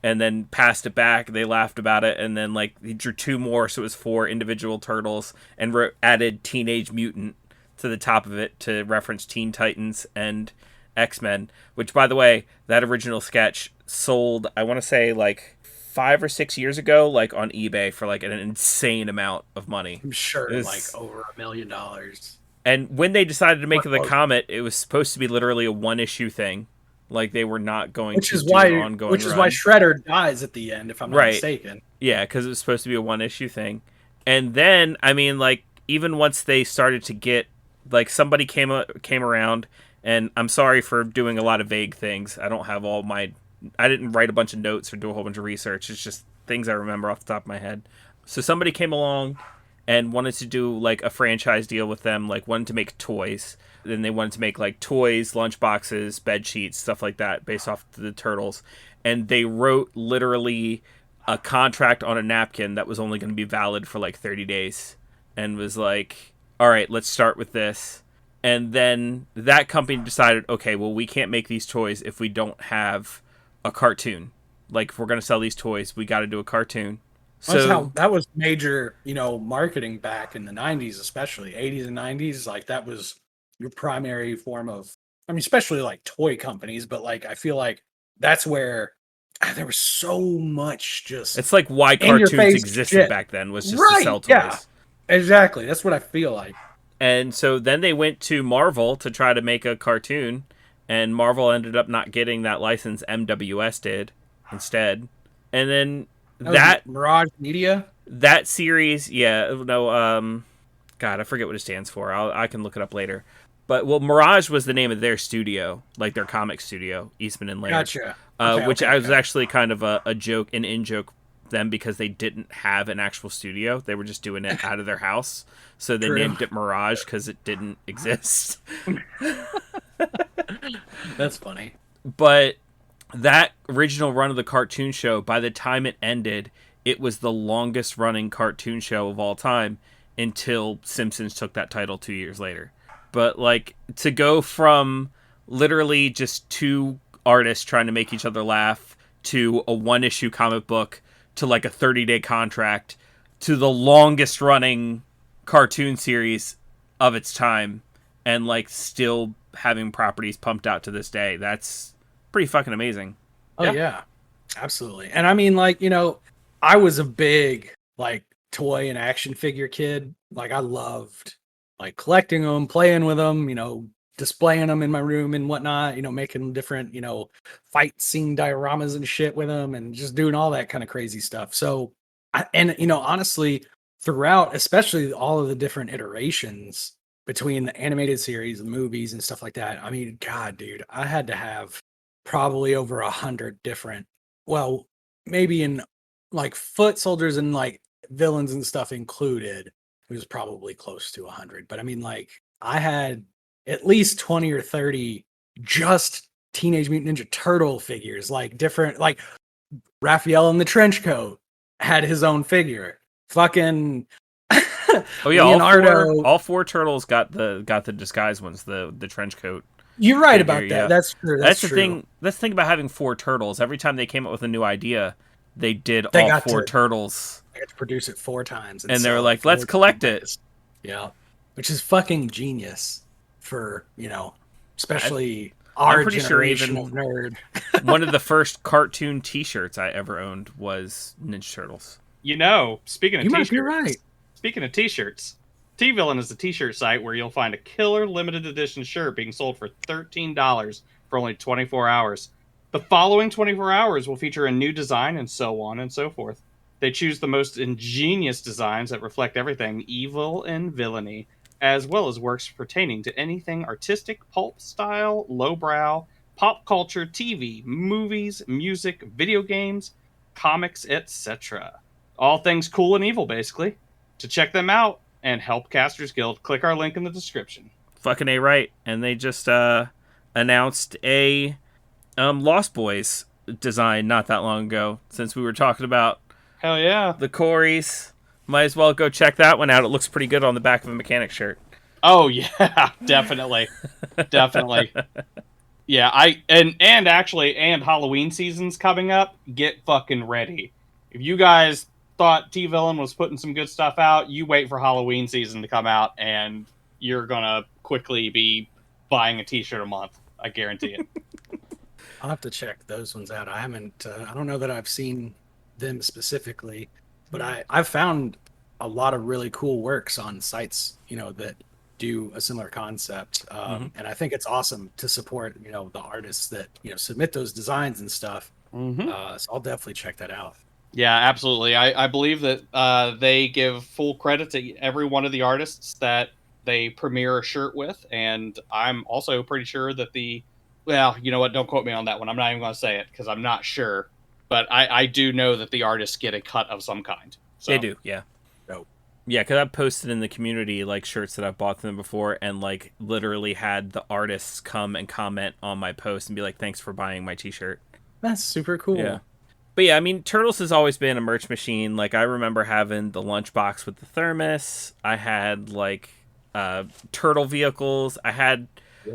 and then passed it back. They laughed about it. And then, like, he drew two more, so it was 4 individual turtles and added Teenage Mutant to the top of it to reference Teen Titans and X-Men, which, by the way, that original sketch sold, I want to say, like 5 or 6 years ago, like on eBay for like an insane amount of money. I'm sure like over $1 million. And when they decided to make the Comet, it was supposed to be literally a 1-issue thing. Like they were not going to do an ongoing Which is why Shredder dies at the end, if I'm not mistaken. Yeah, because it was supposed to be a 1-issue thing. And then, I mean, like, even once they started to get, like, somebody came around, and I'm sorry for doing a lot of vague things. I don't have I didn't write a bunch of notes or do a whole bunch of research. It's just things I remember off the top of my head. So somebody came along and wanted to do, like, a franchise deal with them, like, wanted to make toys. Then they wanted to make, like, toys, lunchboxes, bed sheets, stuff like that, based off the Turtles. And they wrote literally a contract on a napkin that was only going to be valid for, like, 30 days. And was like, all right, let's start with this. And then that company decided, okay, well, we can't make these toys if we don't have a cartoon. Like, if we're going to sell these toys, we got to do a cartoon. So that was major, marketing back in the 90s, especially 80s and 90s. Like, that was your primary form of, I mean, especially like toy companies. But like, I feel like that's where there was so much just. It's like why cartoons existed back then, was just to sell toys. Yeah, exactly. That's what I feel like. And so then they went to Marvel to try to make a cartoon, and Marvel ended up not getting that license. MWS did instead. And then that Mirage Media, that series, God, I forget what it stands for. I can look it up later. But Mirage was the name of their studio, like their comic studio, Eastman and Laird. Gotcha. Which was actually kind of a joke, an in-joke them, because they didn't have an actual studio. They were just doing it out of their house. So they named it Mirage because it didn't exist. That's funny. But that original run of the cartoon show, by the time it ended, it was the longest running cartoon show of all time until Simpsons took that title 2 years later. But like, to go from literally just 2 artists trying to make each other laugh to a 1-issue comic book to like a 30-day contract to the longest running cartoon series of its time, and like still having properties pumped out to this day, that's pretty fucking amazing. Oh yeah, absolutely. And I mean, like, I was a big like toy and action figure kid. Like, I loved like collecting them, playing with them, displaying them in my room and whatnot, making different, fight scene dioramas and shit with them, and just doing all that kind of crazy stuff. So, honestly, throughout, especially all of the different iterations between the animated series, the movies and stuff like that. I mean, God, dude, I had to have probably over 100 different, well, maybe in like foot soldiers and like villains and stuff included, it was probably close to 100. But I mean, like, I had at least 20 or 30 just Teenage Mutant Ninja Turtle figures, like different, like Raphael in the trench coat had his own figure. Fucking Oh yeah, Leonardo. all four turtles got the disguise ones, the trench coat. You're right Figure, about that. yeah. That's true. That's the thing. That's the thing about having four turtles. Every time they came up with a new idea, they did They all got four to- turtles, I got to produce it 4 times, and they were sell like, four "Let's collect it." times. Yeah, which is fucking genius for especially our pretty sure generation even of nerd. one of the first cartoon T-shirts I ever owned was Ninja Turtles. Speaking of You might t-shirts, be right. Speaking of t-shirts, T-Villain is a t-shirt site where you'll find a killer limited edition shirt being sold for $13 for only 24 hours. The following 24 hours will feature a new design and so on and so forth. They choose the most ingenious designs that reflect everything evil and villainy, as well as works pertaining to anything artistic, pulp style, lowbrow, pop culture, TV, movies, music, video games, comics, etc. All things cool and evil, basically. To check them out and help Casters Guild, click our link in the description. Fucking A right. And they just announced a Lost Boys design not that long ago. Since we were talking about Hell yeah. the Corys, might as well go check that one out. It looks pretty good on the back of a mechanic shirt. Oh yeah, definitely. Definitely. Yeah, and Halloween season's coming up. Get fucking ready. If you guys thought T-Villain was putting some good stuff out, you wait for Halloween season to come out, and you're gonna quickly be buying a t-shirt a month. I guarantee it. I'll have to check those ones out. I haven't. I don't know that I've seen them specifically, but I've found a lot of really cool works on sites, that do a similar concept, and I think it's awesome to support, the artists that submit those designs and stuff. So I'll definitely check that out. Yeah, absolutely. I believe that they give full credit to every one of the artists that they premiere a shirt with, and I'm also pretty sure that well, you know what? Don't quote me on that one. I'm not even going to say it because I'm not sure, but I do know that the artists get a cut of some kind. So. They do, yeah. Dope. Yeah, because I've posted in the community like shirts that I've bought them before, and like literally had the artists come and comment on my post and be like, "Thanks for buying my T-shirt." That's super cool. Yeah. But yeah, I mean, Turtles has always been a merch machine. Like, I remember having the lunchbox with the thermos. I had, like, turtle vehicles. I had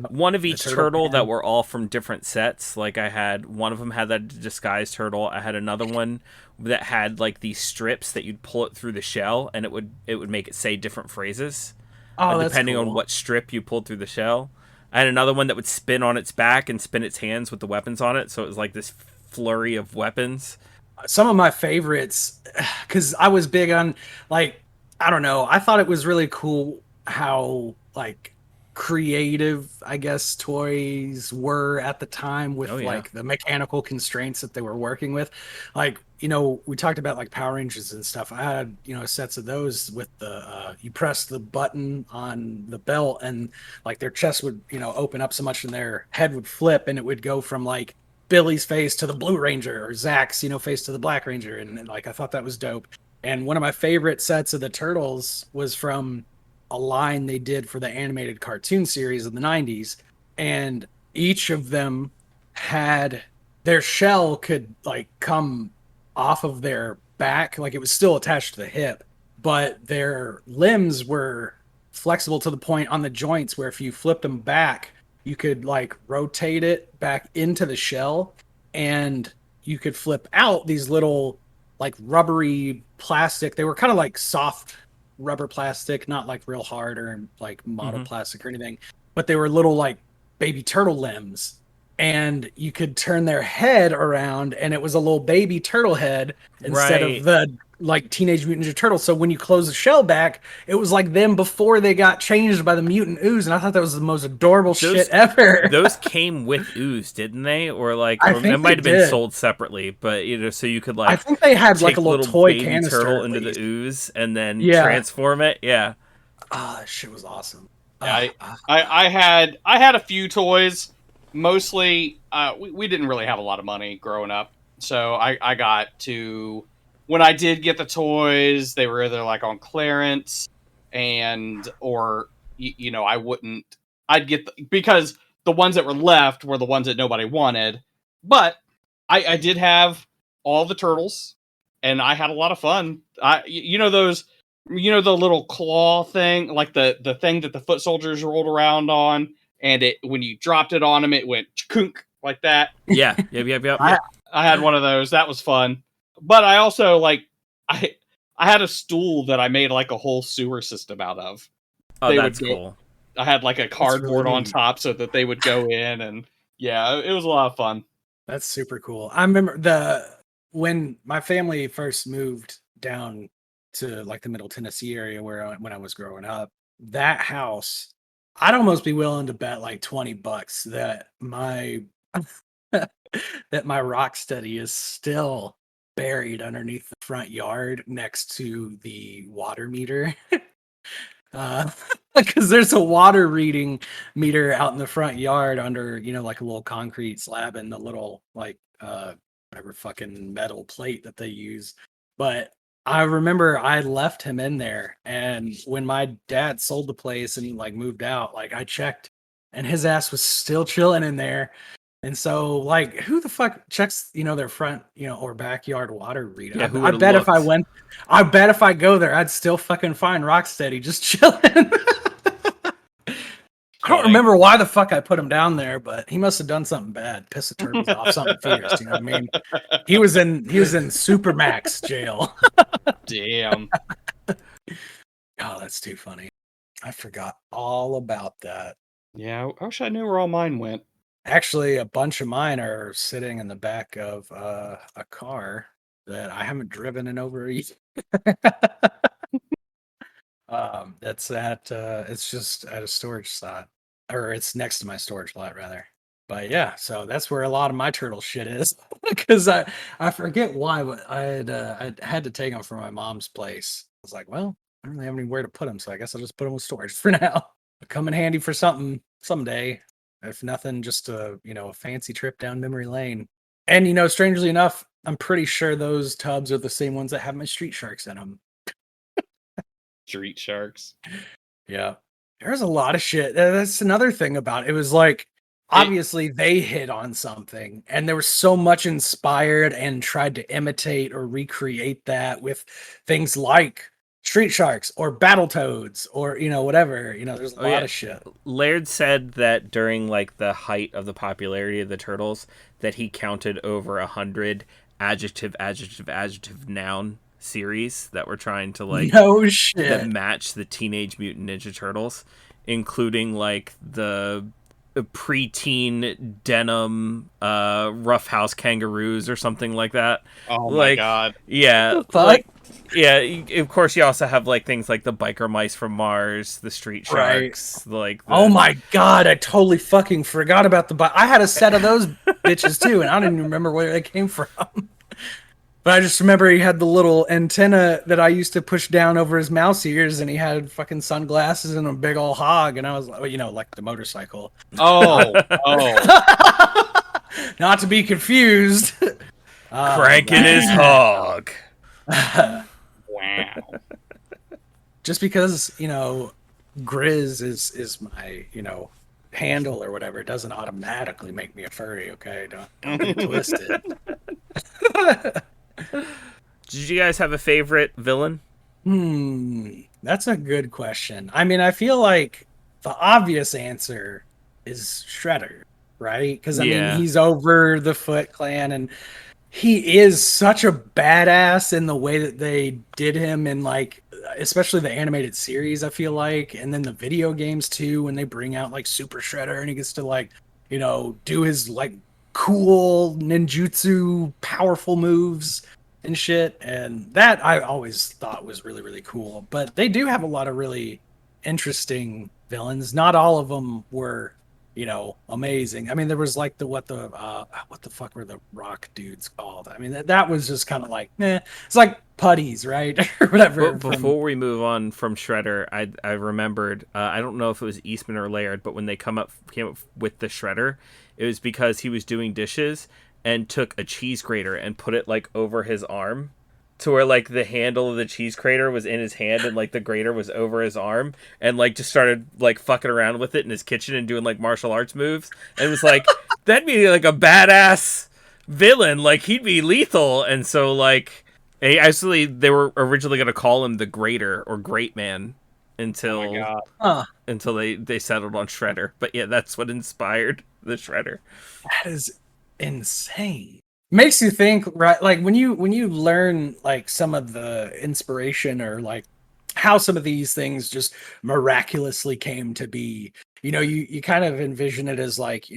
one of each turtle that were all from different sets. Like, I had one of them had that disguised turtle. I had another one that had, like, these strips that you'd pull it through the shell, and it would make it say different phrases. Depending on what strip you pulled through the shell. I had another one that would spin on its back and spin its hands with the weapons on it. So it was like this flurry of weapons. Some of my favorites, because I was big on, like, I don't know, I thought it was really cool how, like, creative, I guess, toys were at the time with like the mechanical constraints that they were working with. Like, we talked about like Power Rangers and stuff. I had, sets of those with the you press the button on the belt and like their chest would, open up so much and their head would flip and it would go from like Billy's face to the Blue Ranger or Zach's, face to the Black Ranger. And like, I thought that was dope. And one of my favorite sets of the Turtles was from a line they did for the animated cartoon series in the 90s. And each of them had their shell could like come off of their back. Like it was still attached to the hip, but their limbs were flexible to the point on the joints where if you flipped them back, you could like rotate it back into the shell and you could flip out these little like rubbery plastic. They were kind of like soft rubber plastic, not like real hard or like model plastic or anything, but they were little like baby turtle limbs. And you could turn their head around and it was a little baby turtle head instead of the like Teenage Mutant Ninja Turtles. So when you close the shell back, it was like them before they got changed by the mutant ooze. And I thought that was the most adorable shit ever. Those came with ooze, didn't they? Or like, or it might have been sold separately, but so you could like, I think they had like a little toy baby canister turtle into the ooze and then transform it. Yeah. That shit was awesome. I had a few toys. Mostly, we didn't really have a lot of money growing up, so I got to, when I did get the toys, they were either like on clearance, or I'd get because the ones that were left were the ones that nobody wanted. But I did have all the turtles, and I had a lot of fun. Those You know the little claw thing, like the thing that the foot soldiers rolled around on, and it when you dropped it on them, it went chunk like that. Yeah, yep. I had one of those. That was fun. But I also like I I had a stool that I made like a whole sewer system out of. Oh, They would that's go. cool. I had like a cardboard really on neat. top so that they would go in, and yeah, it was a lot of fun. That's super cool. I remember when my family first moved down to like the Middle Tennessee area when I was growing up. That house, I'd almost be willing to bet like $20 that my that my rock steady is still buried underneath the front yard next to the water meter. Because there's a water reading meter out in the front yard under, like a little concrete slab and the little like whatever fucking metal plate that they use. But I remember I left him in there, and when my dad sold the place and like moved out, like I checked and his ass was still chilling in there. And so, like, who the fuck checks, their front, or backyard water reader? Yeah, who I would've bet if looked? I bet if I go there, I'd still fucking find Rocksteady just chilling. I don't remember why the fuck I put him down there, but he must have done something bad, piss the turtles off, something fierce. You know what I mean? He was in Supermax jail. Damn. Oh, that's too funny. I forgot all about that. Yeah, I wish I knew where all mine went. Actually, a bunch of mine are sitting in the back of a car that I haven't driven in over a year. That's it's just at a storage slot, or it's next to my storage lot rather. But yeah, so that's where a lot of my turtle shit is, because I forget why, but I had to take them from my mom's place. I was like, well, I don't really have anywhere to put them, so I guess I'll just put them in storage for now. They'll come in handy for something someday. If nothing, just a fancy trip down memory lane. And strangely enough, I'm pretty sure those tubs are the same ones that have my street sharks in them. Street sharks. Yeah. There's a lot of shit. That's another thing about it. It was like, obviously they hit on something, and there was so much inspired and tried to imitate or recreate that with things like street sharks or battle toads or whatever. There's a lot of shit. Laird said that during like the height of the popularity of the turtles, that he counted over 100 adjective noun series that were trying to like no shit that match the Teenage Mutant Ninja Turtles, including like the preteen denim roughhouse kangaroos or something like that. Oh like, my god. Yeah. Like, yeah, of course you also have like things like the biker mice from Mars, the street sharks, like oh my god, I totally fucking forgot about I had a set of those bitches too, and I don't even remember where they came from. But I just remember he had the little antenna that I used to push down over his mouse ears, and he had fucking sunglasses and a big old hog, and I was like, like the motorcycle. Oh. Not to be confused. Cranking his hog. Wow. Just because, Grizz is my, handle or whatever, doesn't automatically make me a furry, okay? Don't get twisted. Did you guys have a favorite villain? That's a good question. I mean, I feel like the obvious answer is Shredder, right? Because I mean, he's over the Foot Clan, and he is such a badass in the way that they did him in, like, especially the animated series, I feel like, and then the video games too, when they bring out like Super Shredder and he gets to like, do his like cool ninjutsu powerful moves and shit. And that I always thought was really, really cool. But they do have a lot of really interesting villains. Not all of them were, amazing. I mean, there was like what the fuck were the rock dudes called? I mean, that was just kind of like, it's like putties, right? Or whatever. Before we move on from Shredder, I remembered, I don't know if it was Eastman or Laird, but when they came up with the Shredder, it was because he was doing dishes and took a cheese grater and put it like over his arm, to where like the handle of the cheese grater was in his hand and like the grater was over his arm, and like just started like fucking around with it in his kitchen and doing like martial arts moves. And it was like, that'd be like a badass villain, like he'd be lethal. And so like They were originally going to call him the Greater or Great Man Oh my god. until they settled on Shredder. But yeah, that's what inspired the Shredder. That is insane. Makes you think, right? Like when you learn like some of the inspiration or like how some of these things just miraculously came to be. You kind of envision it as like,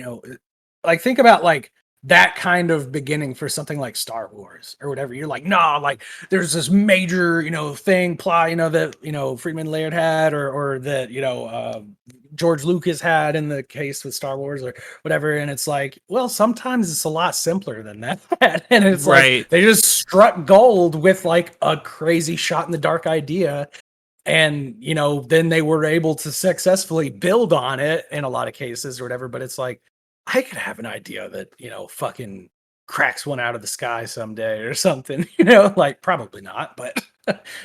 like think about like that kind of beginning for something like Star Wars or whatever. You're like, nah, like there's this major, thing plot, that, Freeman Laird had or that, George Lucas had in the case with Star Wars or whatever. And it's like, well, sometimes it's a lot simpler than that. And it's Right. like they just struck gold with like a crazy shot in the dark idea. And, then they were able to successfully build on it in a lot of cases or whatever. But it's like, I could have an idea that, fucking cracks one out of the sky someday or something, like probably not, but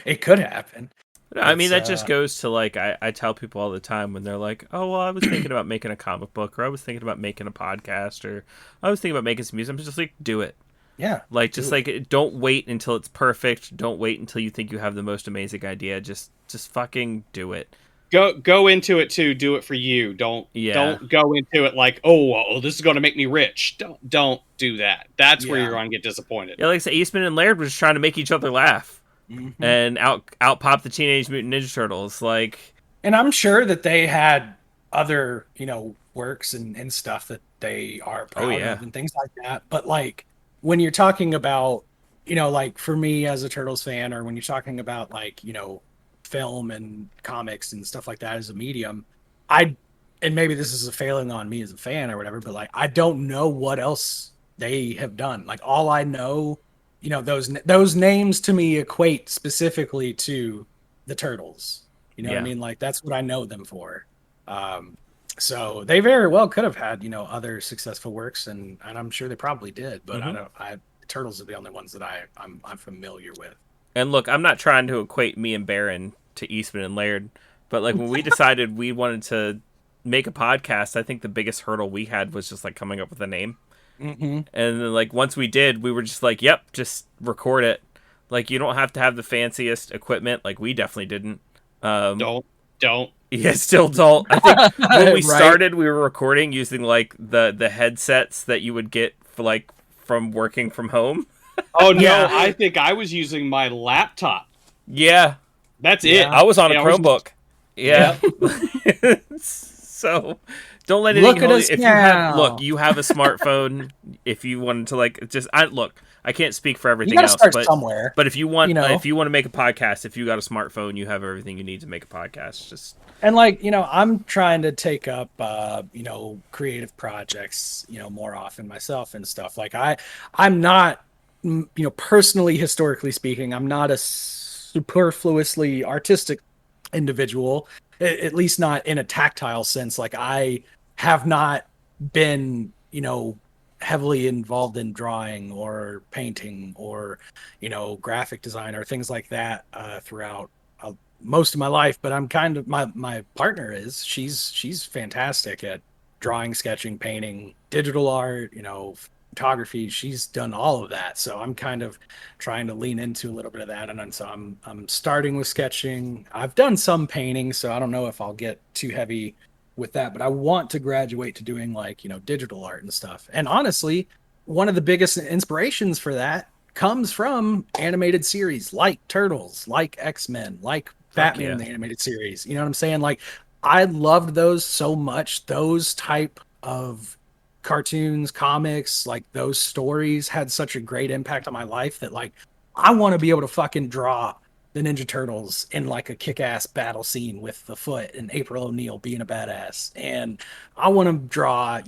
it could happen. I mean, that just goes to like, I tell people all the time when they're like, oh, well, I was thinking about making a comic book, or I was thinking about making a podcast, or I was thinking about making some music. I'm just like, do it. Yeah. Like, just like, don't wait until it's perfect. Don't wait until you think you have the most amazing idea. Just fucking do it. Go into it too. Do it for you. Don't go into it like, oh, this is going to make me rich. Don't do that. That's where you're going to get disappointed. Yeah, like I said, Eastman and Laird were just trying to make each other laugh, and out pop the Teenage Mutant Ninja Turtles. Like, and I'm sure that they had other works and stuff that they are proud of and things like that. But like when you're talking about like for me as a Turtles fan, or when you're talking about like film and comics and stuff like that as a medium, and maybe this is a failing on me as a fan or whatever, but like I don't know what else they have done. Like all I know, those names to me equate specifically to the Turtles. You know what I mean? Like that's what I know them for. So they very well could have had other successful works, and I'm sure they probably did, but Turtles are the only ones that I'm familiar with. And look, I'm not trying to equate me and Baron to Eastman and Laird, but like when we decided we wanted to make a podcast, I think the biggest hurdle we had was just like coming up with a name. And then like once we did, we were just like, yep, just record it. Like you don't have to have the fanciest equipment. Like we definitely didn't. Don't. Yeah, still don't. I think when we started, we were recording using like the headsets that you would get for like from working from home. Oh no, I think I was using my laptop. Yeah. That's it. I was on a Chromebook. So don't let anything hold you. If you have a smartphone, if you wanted to like I can't speak for everything else, start somewhere. But if you want to make a podcast, if you got a smartphone, you have everything you need to make a podcast. And like, I'm trying to take up creative projects, more often myself and stuff. Like I'm not personally, historically speaking, I'm not a superfluously artistic individual, at least not in a tactile sense. Like I have not been, heavily involved in drawing or painting or, graphic design or things like that throughout most of my life. But I'm kind of, my partner she's fantastic at drawing, sketching, painting, digital art, photography. She's done all of that, so I'm kind of trying to lean into a little bit of that. And so I'm starting with sketching. I've done some painting, so I don't know if I'll get too heavy with that, but I want to graduate to doing like digital art and stuff. And honestly, one of the biggest inspirations for that comes from animated series like Turtles, like X-Men, like Batman the animated series. You know what I'm saying? Like I loved those so much. Those type of cartoons, comics, like those stories had such a great impact on my life that like I want to be able to fucking draw the Ninja Turtles in like a kick-ass battle scene with the Foot and April O'Neil being a badass. And I want to draw,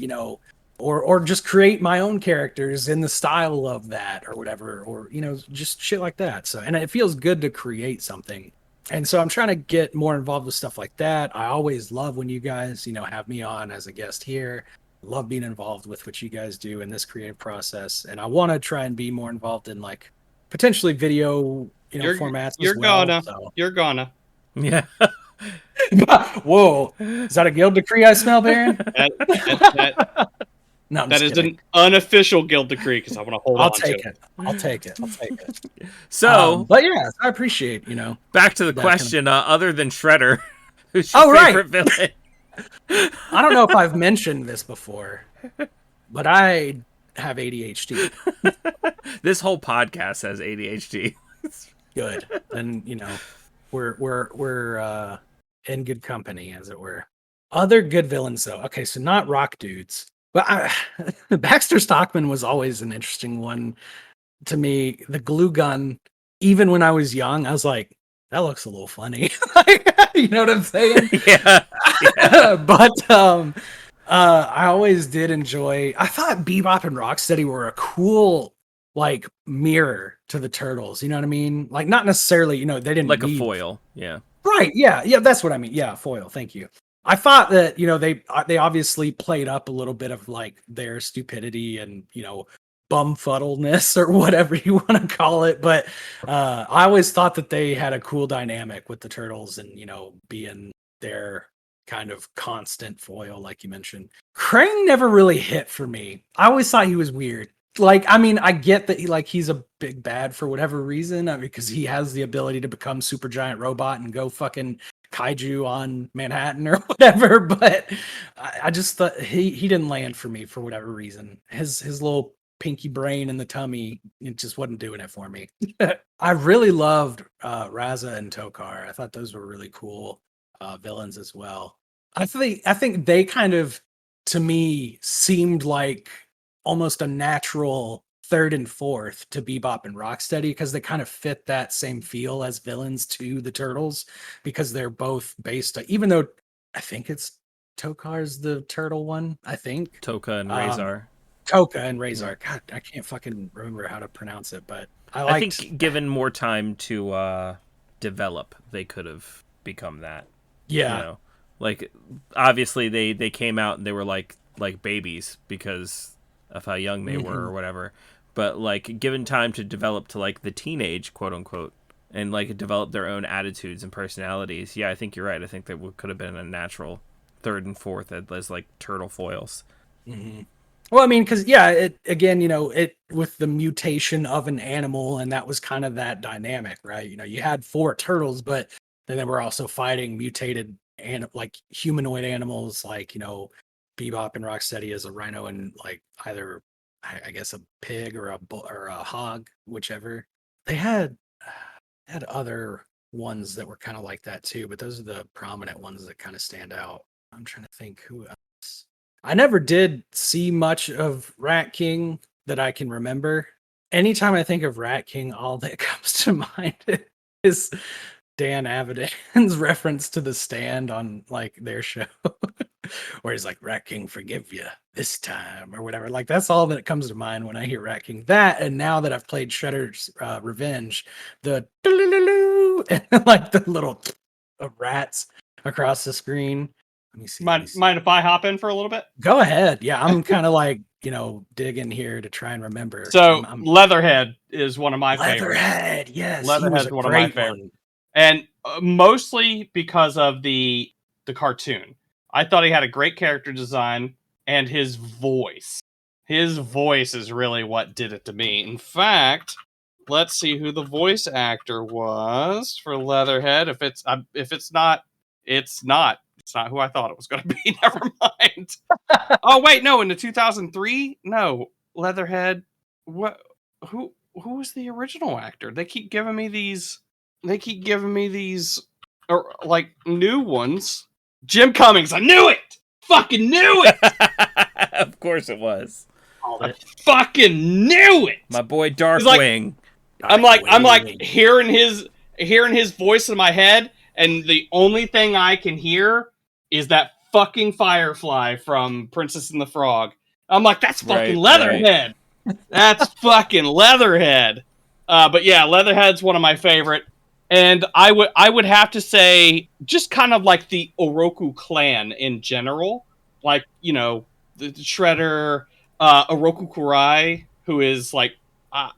or just create my own characters in the style of that or whatever, or, just shit like that. So, and it feels good to create something. And so I'm trying to get more involved with stuff like that. I always love when you guys, have me on as a guest here. Love being involved with what you guys do in this creative process. And I want to try and be more involved in like potentially video, formats. You're gonna. Yeah. Whoa. Is that a guild decree I smell, Baron? No, I'm That just is kidding. an unofficial guild decree because I want to hold I'll on to take it. it. I'll take it. I'll take it. So But yeah, I appreciate back to the that kind of- question. Other than Shredder, who's your Oh, right. favorite villain? I don't know if I've mentioned this before, but I have ADHD. This whole podcast has ADHD. Good. Then we're in good company, as it were. Other good villains, though. Okay, so not rock dudes, but Baxter Stockman was always an interesting one to me. The glue gun, even when I was young, I was like, that looks a little funny. You know what I'm saying? Yeah. But I always did enjoy. I thought Bebop and Rocksteady were a cool like mirror to the Turtles. You know what I mean? Like not necessarily. They didn't Like a need foil. Yeah. Right. Yeah. That's what I mean. Yeah. Foil. Thank you. I thought that, they obviously played up a little bit of like their stupidity and, bumfuddleness or whatever you want to call it. But I always thought that they had a cool dynamic with the Turtles and, being their kind of constant foil, like you mentioned. Krang never really hit for me. I always thought he was weird. Like, I mean, I get that he's a big bad for whatever reason, because he has the ability to become super giant robot and go fucking kaiju on Manhattan or whatever. But I just thought he didn't land for me for whatever reason. His little pinky brain in the tummy, it just wasn't doing it for me. I really loved Raza and Tokar. I thought those were really cool villains as well. I think they kind of, to me, seemed like almost a natural third and fourth to Bebop and Rocksteady, because they kind of fit that same feel as villains to the Turtles, because they're both based, even though I think it's Tokar's the turtle one, I think. Toka and Razor. Toka and Razor. God, I can't fucking remember how to pronounce it, but I think given more time to develop, they could have become that. Yeah. Like obviously they came out and they were like babies because of how young they were or whatever. But like given time to develop to like the teenage, quote unquote, and like develop their own attitudes and personalities. Yeah, I think you're right. I think that could have been a natural third and fourth as like turtle foils. Mm-hmm. Well, I mean, because it again, it with the mutation of an animal, and that was kind of that dynamic, right? You had 4 turtles, but then they were also fighting mutated and like humanoid animals, like Bebop and Rocksteady as a rhino and like either I guess a pig or a bull or a hog, whichever. They had other ones that were kind of like that too, but those are the prominent ones that kind of stand out. I'm trying to think who else. I never did see much of Rat King that I can remember. Anytime I think of Rat King, all that comes to mind is Dan Avidan's reference to The Stand on like their show, where he's like, Rat King, forgive you this time or whatever. Like that's all that comes to mind when I hear Rat King. That, and now that I've played Shredder's Revenge, the and like the little rats across the screen. Let me see. Mind if I hop in for a little bit? Go ahead. Yeah, I'm kind of like, digging here to try and remember. So Leatherhead is one of my favorites. Leatherhead, yes. Leatherhead's one of my favorites. And mostly because of the cartoon. I thought he had a great character design and his voice. His voice is really what did it to me. In fact, let's see who the voice actor was for Leatherhead. If it's not, it's not. It's not who I thought it was going to be. Never mind. Oh wait, no. In the 2003, no, Leatherhead. What? Who was the original actor? They keep giving me these. Or like new ones. Jim Cummings. I knew it. Fucking knew it. Of course it was. I fucking knew it. My boy Darkwing. I'm like hearing his voice in my head, and the only thing I can hear is that fucking Firefly from Princess and the Frog. I'm like, that's fucking Leatherhead. Right. That's fucking Leatherhead. But yeah, Leatherhead's one of my favorite. And I would have to say, just kind of like the Oroku clan in general, like the Shredder, Oroku Kurai, who is like, I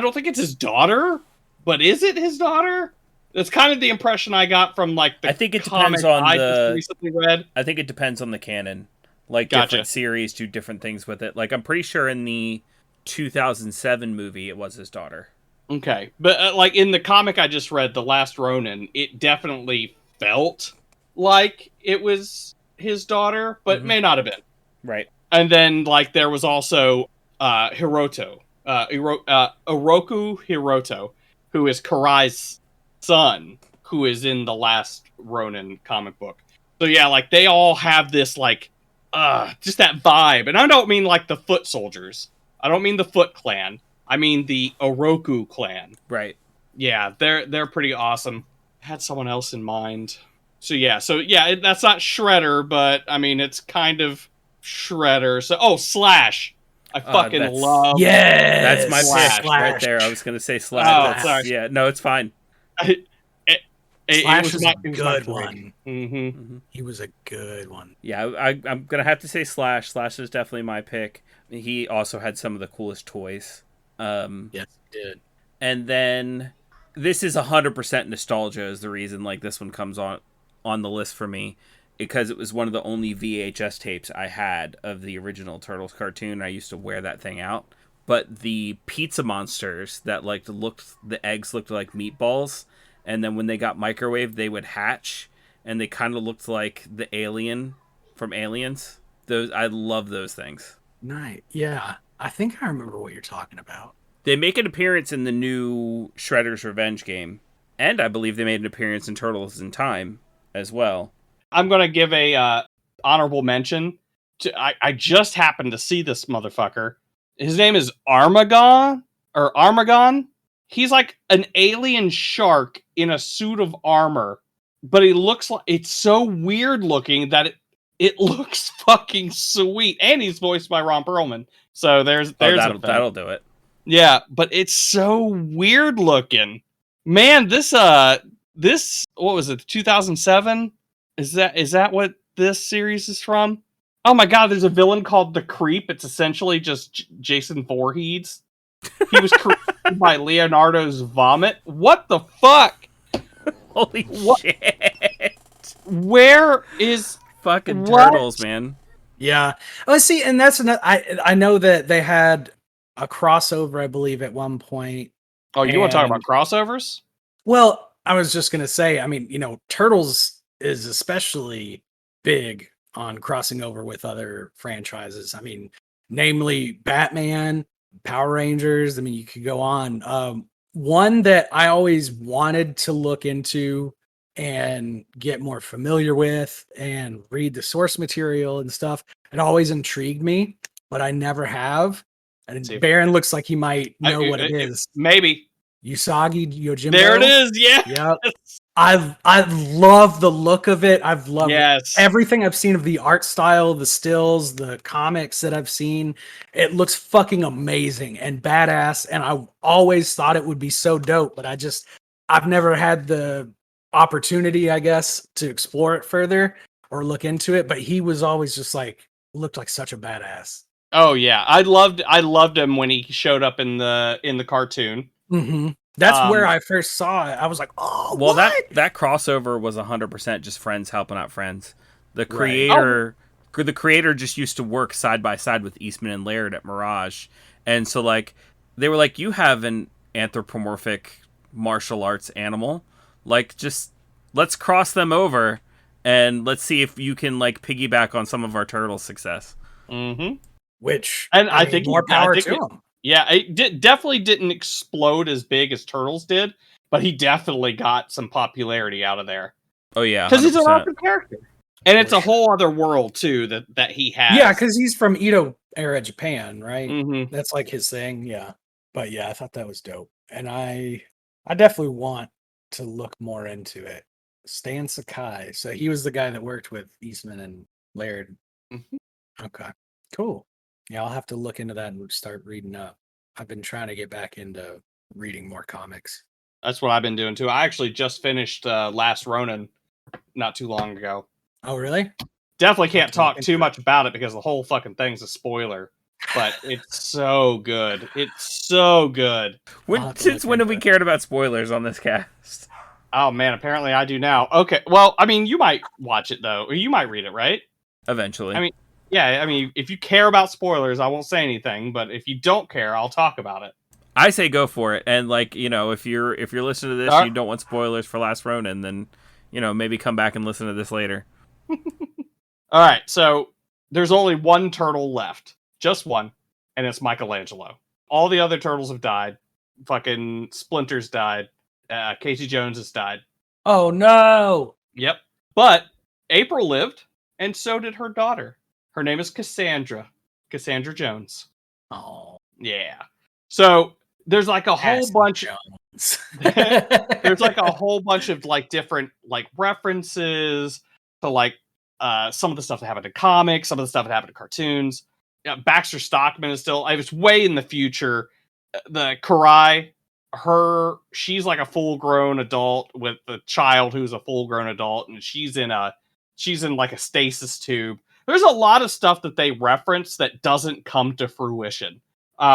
don't think it's his daughter, but is it his daughter? That's kind of the impression I got from like the. I think it depends on I just recently read. I think it depends on the canon. Like Gotcha. different series do different things with it. Like I'm pretty sure in the 2007 movie it was his daughter. Okay, but like in the comic I just read, The Last Ronin, it definitely felt like it was his daughter, but may not have been. Right. And then like there was also Hiroto, Oroku Hiroto, who is Karai's son, who is in the Last Ronin comic book. So yeah, like they all have this like just that vibe, and I don't mean like the Foot Soldiers. I don't mean the Foot Clan. I mean the Oroku clan. Right. Yeah, they're pretty awesome. I had someone else in mind. So yeah, that's not Shredder, but I mean it's kind of Shredder. So Slash. I fucking love. Yeah, That's my Slash. pick right there. I was gonna say Slash. Oh, sorry. Yeah, no, it's fine. Slash was is my a good one. Mm-hmm. He was a good one. Yeah, I'm gonna have to say Slash. Slash is definitely my pick. He also had some of the coolest toys. Yes, he did. And then this is 100% nostalgia is the reason like this one comes on the list for me, because it was one of the only VHS tapes I had of the original Turtles cartoon. I used to wear that thing out. But the pizza monsters that like the eggs looked like meatballs, and then when they got microwaved they would hatch, and they kind of looked like the alien from Aliens. Those, I love those things. Nice. Yeah, I think I remember what you're talking about. They make an appearance in the new Shredder's Revenge game, and I believe they made an appearance in Turtles in Time as well. I'm gonna give a honorable mention to. I just happened to see this motherfucker. His name is Armagon. He's like an alien shark in a suit of armor, but he looks like, it's so weird looking that it looks fucking sweet, and he's voiced by Ron Perlman. So there's that'll do it. Yeah, but it's so weird looking. Man, this what was it? 2007? Is that what this series is from? Oh my god, there's a villain called the Creep. It's essentially just Jason Voorhees. He was created by Leonardo's vomit. What the fuck? Holy shit. Where is fucking what? Turtles, man? Yeah. Oh, see, and that's another. I know that they had a crossover, I believe, at one point. Oh, you want to talk about crossovers? Well, I was just gonna say, I mean, Turtles is especially big on crossing over with other franchises. I mean, namely Batman, Power Rangers. I mean, you could go on. One that I always wanted to look into and get more familiar with and read the source material and stuff. It always intrigued me, but I never have. And Baron looks like he might know what it is. Maybe. Usagi Yojimbo. There it is. Yeah. Yep. I love the look of it. I've loved everything I've seen of the art style, the stills, the comics that I've seen. It looks fucking amazing and badass. And I always thought it would be so dope, but I've never had the opportunity, I guess, to explore it further or look into it. But he was always just looked like such a badass. Oh yeah, I loved him when he showed up in the cartoon. Mm-hmm. That's where I first saw it. I was like, oh, well, what? that crossover was 100% just friends helping out friends. The creator, the creator just used to work side by side with Eastman and Laird at Mirage, and so like they were like, you have an anthropomorphic martial arts animal, like just let's cross them over, and let's see if you can like piggyback on some of our turtle success. Mm-hmm. Which, and I think more power to him. Yeah, it definitely didn't explode as big as Turtles did, but he definitely got some popularity out of there. Oh yeah, because he's an awesome character, and it's a whole other world too that he has. Yeah, because he's from Edo era Japan, right? Mm-hmm. That's like his thing. Yeah, but yeah, I thought that was dope, and I definitely want to look more into it. Stan Sakai, so he was the guy that worked with Eastman and Laird. Mm-hmm. Okay, cool. Yeah, I'll have to look into that and start reading up. I've been trying to get back into reading more comics. That's what I've been doing too. I actually just finished Last Ronin not too long ago. Oh, really? Definitely can't talk too much about it because the whole fucking thing's a spoiler. But it's so good. It's so good. Since when have we cared about spoilers on this cast? Oh man, apparently I do now. Okay, well, I mean, you might watch it though, or you might read it, right? Eventually. I mean, Yeah, I mean, if you care about spoilers, I won't say anything. But if you don't care, I'll talk about it. I say go for it. And like, if you're listening to this, All and you don't want spoilers for Last Ronin, then maybe come back and listen to this later. right, so there's only one turtle left, just one, and it's Michelangelo. All the other turtles have died. Fucking Splinter's died. Casey Jones has died. Oh no! Yep. But April lived, and so did her daughter. Her name is Cassandra Jones. Oh yeah. So there's like a whole bunch. There's like a whole bunch of like different like references to like some of the stuff that happened in comics, some of the stuff that happened in cartoons. Baxter Stockman is still. I was way in the future. The Karai, she's like a full-grown adult with a child who's a full-grown adult, and she's in like a stasis tube. There's a lot of stuff that they reference that doesn't come to fruition,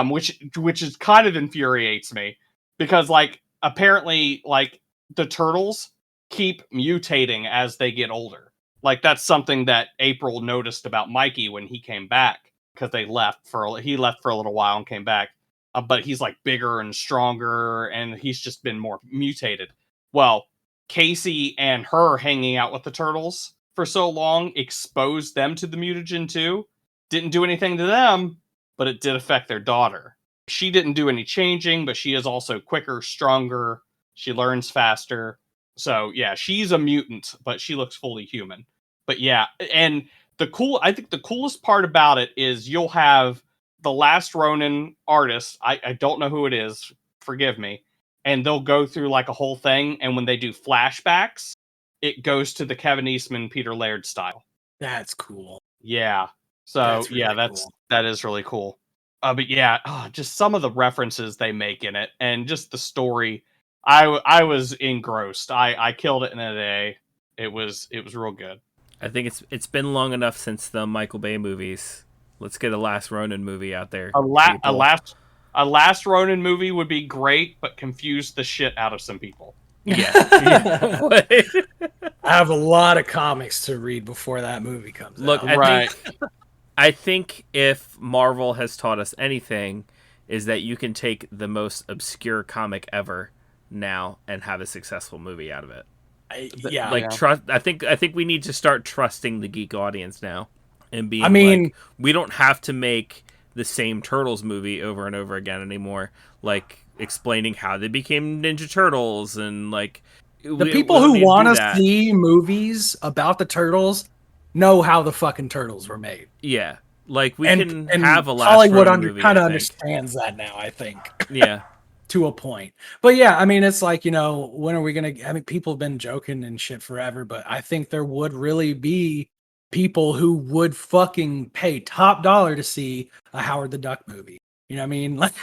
which is kind of infuriates me because like apparently like the turtles keep mutating as they get older. Like that's something that April noticed about Mikey when he came back because he left for a little while and came back. But he's like bigger and stronger, and he's just been more mutated. Well, Casey and her hanging out with the turtles for so long exposed them to the mutagen too. Didn't do anything to them, but it did affect their daughter. She didn't do any changing, but she is also quicker, stronger. She learns faster. So yeah, she's a mutant, but she looks fully human. But yeah, and I think the coolest part about it is you'll have the Last Ronin artist, I don't know who it is, forgive me, and they'll go through like a whole thing, and when they do flashbacks, it goes to the Kevin Eastman, Peter Laird style. That's cool. Yeah. So that is really cool. But yeah, just some of the references they make in it, and just the story. I was engrossed. I killed it in a day. It was real good. I think it's been long enough since the Michael Bay movies. Let's get a Last Ronin movie out there. A Last Ronin movie would be great, but confuse the shit out of some people. Yeah. I have a lot of comics to read before that movie comes out. Look, I think if Marvel has taught us anything, is that you can take the most obscure comic ever now and have a successful movie out of it. Trust. I think we need to start trusting the geek audience now. And being we don't have to make the same Turtles movie over and over again anymore. Like explaining how they became Ninja Turtles and like the people who want to see movies about the Turtles know how the fucking Turtles were made. Yeah, like we can have a Last Hollywood movie. Kind of understands that now. I think. Yeah. To a point. But yeah, I mean, it's like, when are we going to, I mean, people have been joking and shit forever, but I think there would really be people who would fucking pay top dollar to see a Howard the Duck movie. You know what I mean? Like,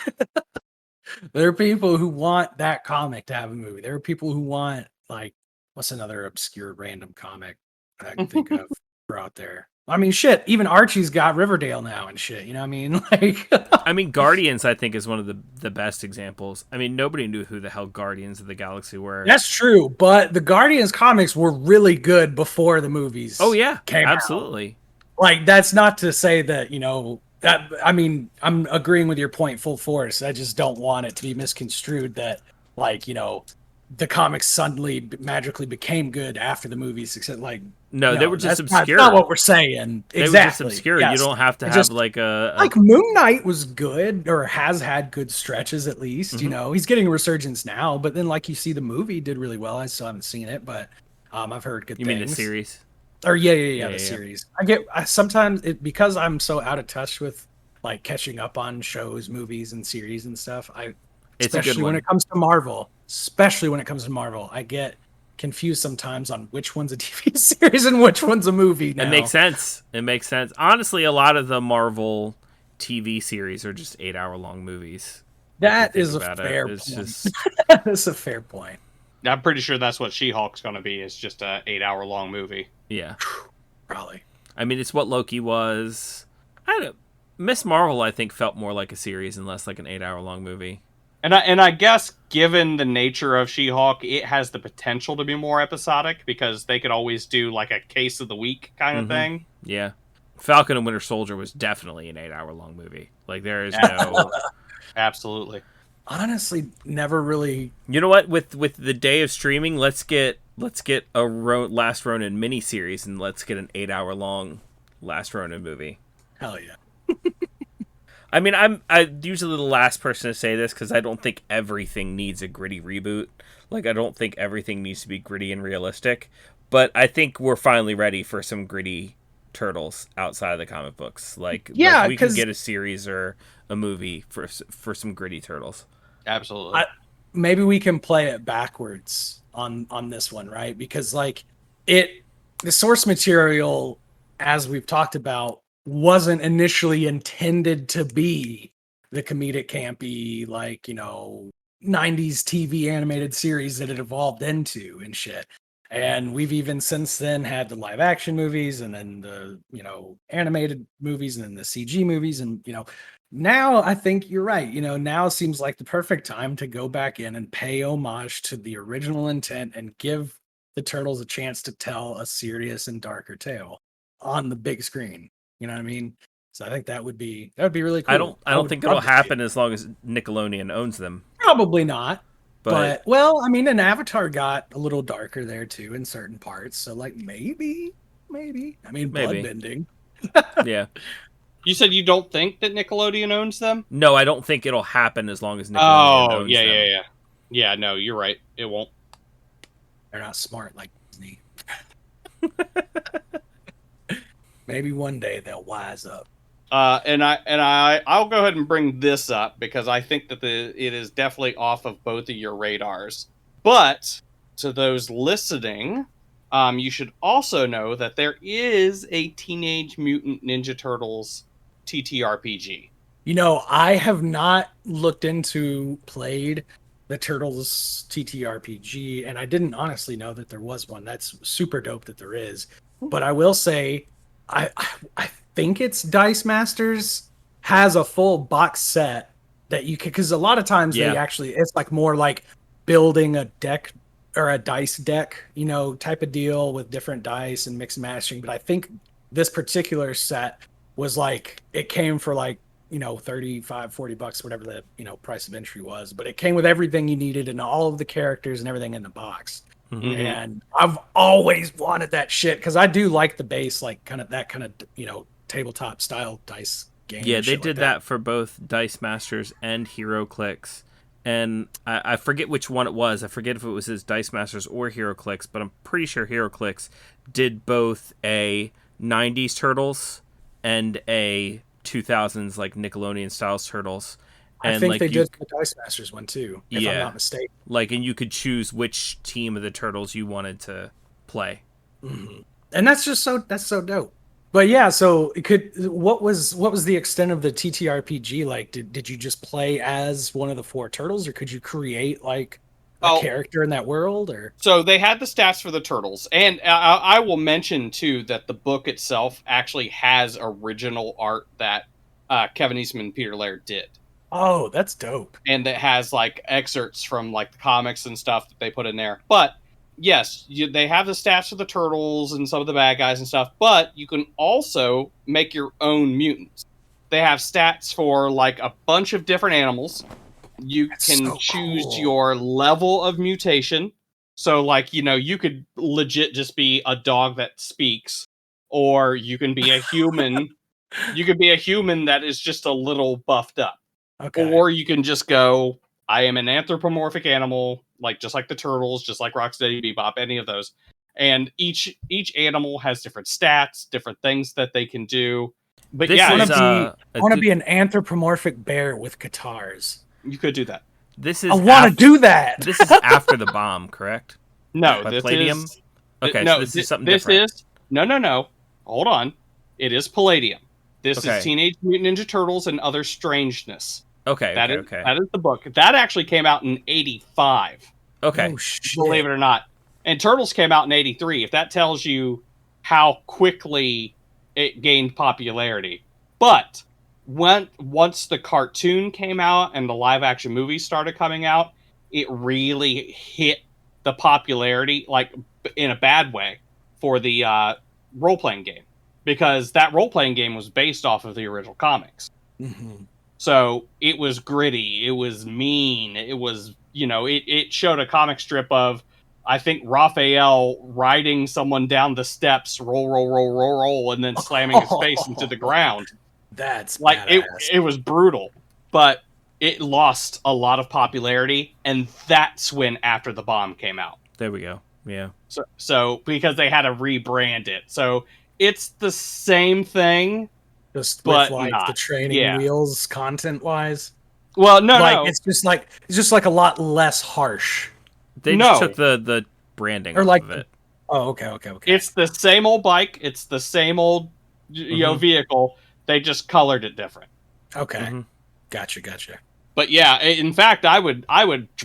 there are people who want that comic to have a movie. There are people who want, like, what's another obscure random comic that I can think of for out there? I mean, shit, even Archie's got Riverdale now and shit. You know what I mean? Like, I mean, Guardians, I think, is one of the best examples. I mean, nobody knew who the hell Guardians of the Galaxy were. That's true, but the Guardians comics were really good before the movies. Oh yeah, came absolutely. Out. Like, that's not to say that that. I mean, I'm agreeing with your point full force. I just don't want it to be misconstrued that, like, the comics suddenly magically became good after the movies. Except, like, no, they were just obscure. That's not what we're saying. They exactly. were just obscure. Yes. You don't have to have like Moon Knight was good, or has had good stretches at least. Mm-hmm. He's getting a resurgence now, but then like you see the movie did really well. I still haven't seen it, but I've heard good things. You mean the series? Or the series. Sometimes because I'm so out of touch with like catching up on shows, movies, and series and stuff. Especially when it comes to Marvel, I get confused sometimes on which one's a TV series and which one's a movie now. It makes sense. Honestly, a lot of the Marvel TV series are just 8-hour-long movies. That is a fair point. That's a fair point. I'm pretty sure that's what She-Hulk's going to be, is just a 8-hour-long movie. Yeah. Probably. I mean, it's what Loki was. Miss Marvel, I think, felt more like a series and less like an 8-hour-long movie. And I guess, given the nature of She-Hulk, it has the potential to be more episodic because they could always do like a case of the week kind of thing. Yeah. Falcon and Winter Soldier was definitely an 8-hour long movie. Like there is no. Absolutely. Honestly, never really. You know what? With the day of streaming, let's get a Last Ronin miniseries and let's get an 8-hour long Last Ronin movie. Hell yeah. I mean, I'm usually the last person to say this because I don't think everything needs a gritty reboot. Like, I don't think everything needs to be gritty and realistic. But I think we're finally ready for some gritty Turtles outside of the comic books. Like we can get a series or a movie for some gritty Turtles. Absolutely. Maybe we can play it backwards on this one, right? Because like the source material, as we've talked about, wasn't initially intended to be the comedic campy, like, 90s TV animated series that it evolved into and shit. And we've even since then had the live action movies and then the, animated movies and then the CG movies. And, now I think you're right. Now seems like the perfect time to go back in and pay homage to the original intent and give the Turtles a chance to tell a serious and darker tale on the big screen. You know what I mean? So I think that would be really cool. I don't think it'll happen as long as Nickelodeon owns them. Probably not. But well, I mean, an Avatar got a little darker there too in certain parts. So like maybe. I mean, bloodbending. Yeah. You said you don't think that Nickelodeon owns them? No, I don't think it'll happen as long as Nickelodeon owns them. Yeah. Yeah, no, you're right. It won't. They're not smart like Disney. Maybe one day they'll wise up. I'll go ahead and bring this up because I think that it is definitely off of both of your radars. But to those listening, you should also know that there is a Teenage Mutant Ninja Turtles TTRPG. I have not played the Turtles TTRPG, and I didn't honestly know that there was one. That's super dope that there is. But I will say, I think it's Dice Masters has a full box set that you can, because a lot of times it's like more like building a deck or a dice deck, type of deal with different dice and mix and matching. But I think this particular set was like, it came for like, $35-$40, whatever the, price of entry was, but it came with everything you needed and all of the characters and everything in the box. Mm-hmm. And I've always wanted that shit because I do like the base, like kind of tabletop style dice game. Yeah, they did that for both Dice Masters and HeroClix. And I forget which one it was. I forget if it was his Dice Masters or HeroClix, but I'm pretty sure HeroClix did both a 90s Turtles and a 2000s like Nickelodeon styles Turtles. And I think they did the Dice Masters one too, if I'm not mistaken. And you could choose which team of the Turtles you wanted to play. Mm-hmm. And that's so dope. But yeah, so what was the extent of the TTRPG like? Did you just play as one of the 4 turtles, or could you create like a character in that world? Or so they had the stats for the turtles, and I will mention too that the book itself actually has original art that Kevin Eastman and Peter Laird did. Oh, that's dope. And that has like excerpts from like the comics and stuff that they put in there. But yes, they have the stats for the turtles and some of the bad guys and stuff, but you can also make your own mutants. They have stats for like a bunch of different animals. You can choose your level of mutation. So like, you could legit just be a dog that speaks, or you can be a human. You could be a human that is just a little buffed up. Okay. Or you can just go, I am an anthropomorphic animal, just like the turtles, just like Rocksteady Bebop, any of those. And each animal has different stats, different things that they can do. But I want to be an anthropomorphic bear with guitars. You could do that. I want to do that. This is after the bomb, correct? No, this Palladium? is okay. So this is something different. No. Hold on. It is Palladium. This is Teenage Mutant Ninja Turtles and Other Strangeness. Okay. That is the book. That actually came out in 85. Okay. Oh, shit. Believe it or not. And Turtles came out in 83. If that tells you how quickly it gained popularity. But once the cartoon came out and the live action movies started coming out, it really hit the popularity, like in a bad way, for the role-playing game. because that role-playing game was based off of the original comics. Mm-hmm. So it was gritty, it was mean, it was, it showed a comic strip of, I think, Raphael riding someone down the steps, roll, and then slamming his face into the ground. That's like badass. it was brutal, but it lost a lot of popularity, and that's when After the Bomb came out. There we go. Yeah. So because they had to rebrand it, so it's the same thing, Just but with like not. the training wheels, content wise. Well, no. It's just like a lot less harsh. They just took the branding off of it. Oh, okay. It's the same old bike. It's the same old vehicle. They just colored it different. Okay. Mm-hmm. Gotcha. But yeah, in fact, I would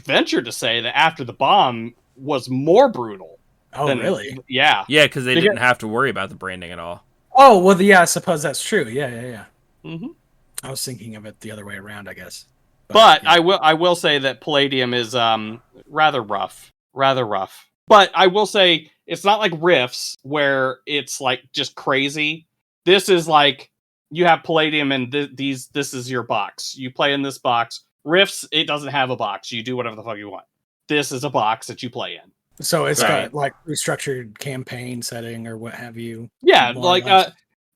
venture to say that After the Bomb was more brutal. Oh, really? Yeah. Yeah, because they didn't have to worry about the branding at all. Oh, well, yeah, I suppose that's true. Yeah. Mm-hmm. I was thinking of it the other way around, I guess. But yeah. I will say that Palladium is rather rough. But I will say it's not like Rifts where it's like just crazy. This is like you have Palladium and this is your box. You play in this box. Rifts, it doesn't have a box. You do whatever the fuck you want. This is a box that you play in. So it's got like restructured campaign setting or what have you. Yeah, like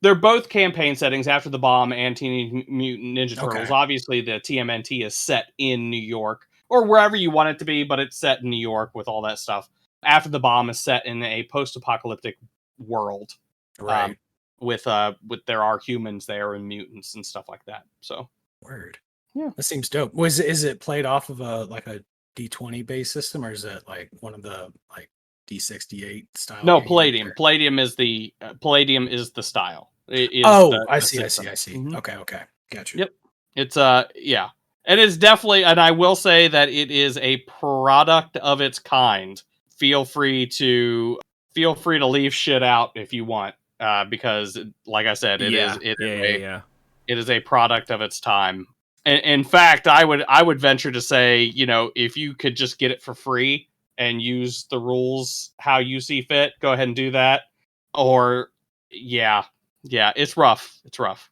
they're both campaign settings, After the Bomb and Teenage Mutant Ninja Turtles. Okay. Obviously, the TMNT is set in New York or wherever you want it to be, but it's set in New York with all that stuff. After the Bomb is set in a post-apocalyptic world, right? With there are humans there and mutants and stuff like that. So word, yeah, that seems dope. Is it played off of a D20 based system, or is it like one of the like D68 style? No, Palladium. Palladium is the style. I see. Mm-hmm. Okay, gotcha. Yep. It's yeah. It is definitely, and I will say that it is a product of its kind. Feel free to leave shit out if you want, because, like I said, it is a product of its time. In fact, I would venture to say, if you could just get it for free and use the rules how you see fit, go ahead and do that. Or, yeah, it's rough. It's rough.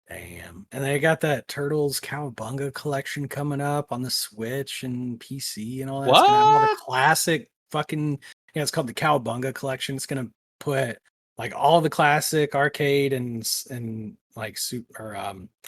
Damn. And they got that Turtles Cowabunga collection coming up on the Switch and PC and all that. What? It's gonna have all the classic fucking, it's called the Cowabunga collection. It's gonna put like all the classic arcade and like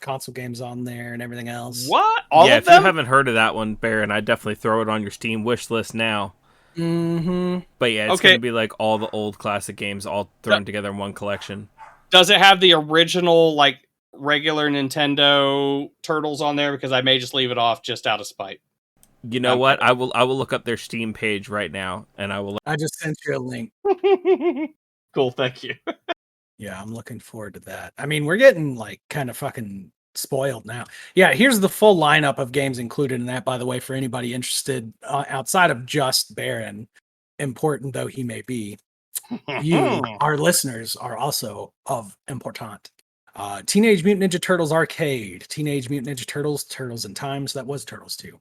console games on there and everything else. What? All of them? If you haven't heard of that one, Baron, I'd definitely throw it on your Steam wish list now. Mm-hmm. But yeah, it's gonna be like all the old classic games all thrown together in one collection. Does it have the original like regular Nintendo Turtles on there? Because I may just leave it off just out of spite. You know what? I will look up their Steam page right now, and I just sent you a link. Cool, thank you. Yeah, I'm looking forward to that. I mean, we're getting like kind of fucking spoiled now. Yeah, here's the full lineup of games included in that, by the way, for anybody interested outside of just Baron, important though he may be. You, our listeners, are also of important. Teenage Mutant Ninja Turtles Arcade, Teenage Mutant Ninja Turtles, Turtles in Time, so that was Turtles 2.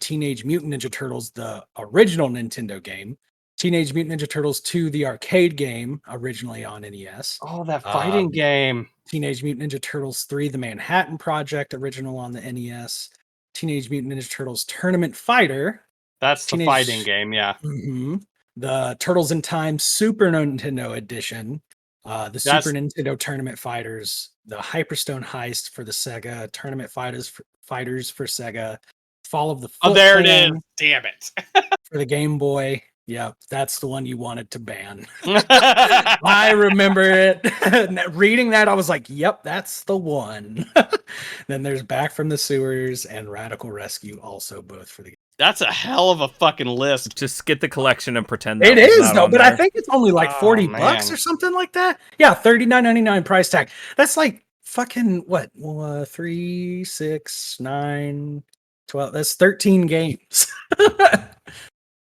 Teenage Mutant Ninja Turtles, the original Nintendo game. Teenage Mutant Ninja Turtles 2, the arcade game, originally on NES. Oh, that fighting game. Teenage Mutant Ninja Turtles 3, the Manhattan Project, original on the NES. Teenage Mutant Ninja Turtles Tournament Fighter. That's the fighting game, yeah. Mm-hmm. The Turtles in Time Super Nintendo Edition. Super Nintendo Tournament Fighters. The Hyperstone Heist for the Sega. Tournament Fighters for Sega. Fall of the Foot there Clan it is. Damn it. for the Game Boy. Yeah, that's the one you wanted to ban. I remember it. Reading that, I was like, yep, that's the one. Then there's Back from the Sewers and Radical Rescue, also both for the game. That's a hell of a fucking list. Just get the collection and pretend that it is, though, but I think it's only like $40 or something like that. Yeah, $39.99 price tag. That's like fucking what? 3, 6, 9, 12. That's 13 games.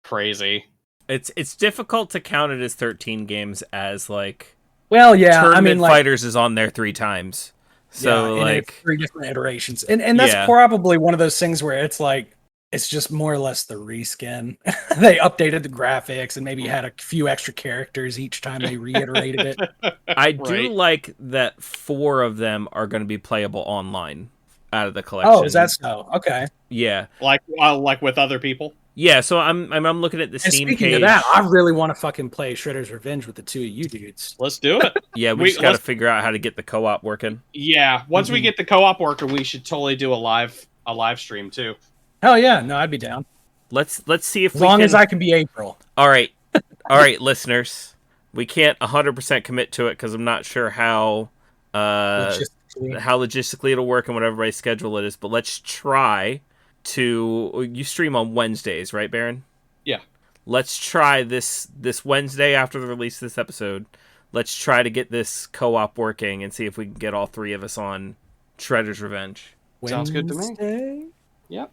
Crazy. It's difficult to count it as 13 games as like. Well, yeah, Tournament Fighters is on there 3 times, so yeah, like 3 different iterations, and that's probably one of those things where it's like It's just more or less the reskin. They updated the graphics and maybe had a few extra characters each time they reiterated it. I do Right. like that 4 of them are going to be playable online out of the collection. Oh, is that so? Okay. Yeah. Like with other people. Yeah, so I'm looking at the And Steam speaking page. of that, I really want to fucking play Shredder's Revenge with the two of you dudes. Let's do it. Yeah, we just got to figure out how to get the co-op working. Yeah, once we get the co-op working, we should totally do a live stream too. Hell yeah, no, I'd be down. Let's see if As long as I can be April. All right, listeners. We can't 100% commit to it because I'm not sure how logistically it'll work and what everybody's schedule it is. But let's try to. You stream on Wednesdays, right, Baron? Yeah. Let's try this Wednesday after the release of this episode. Let's try to get this co-op working and see if we can get all 3 of us on Shredder's Revenge. Sounds good to me. Yep.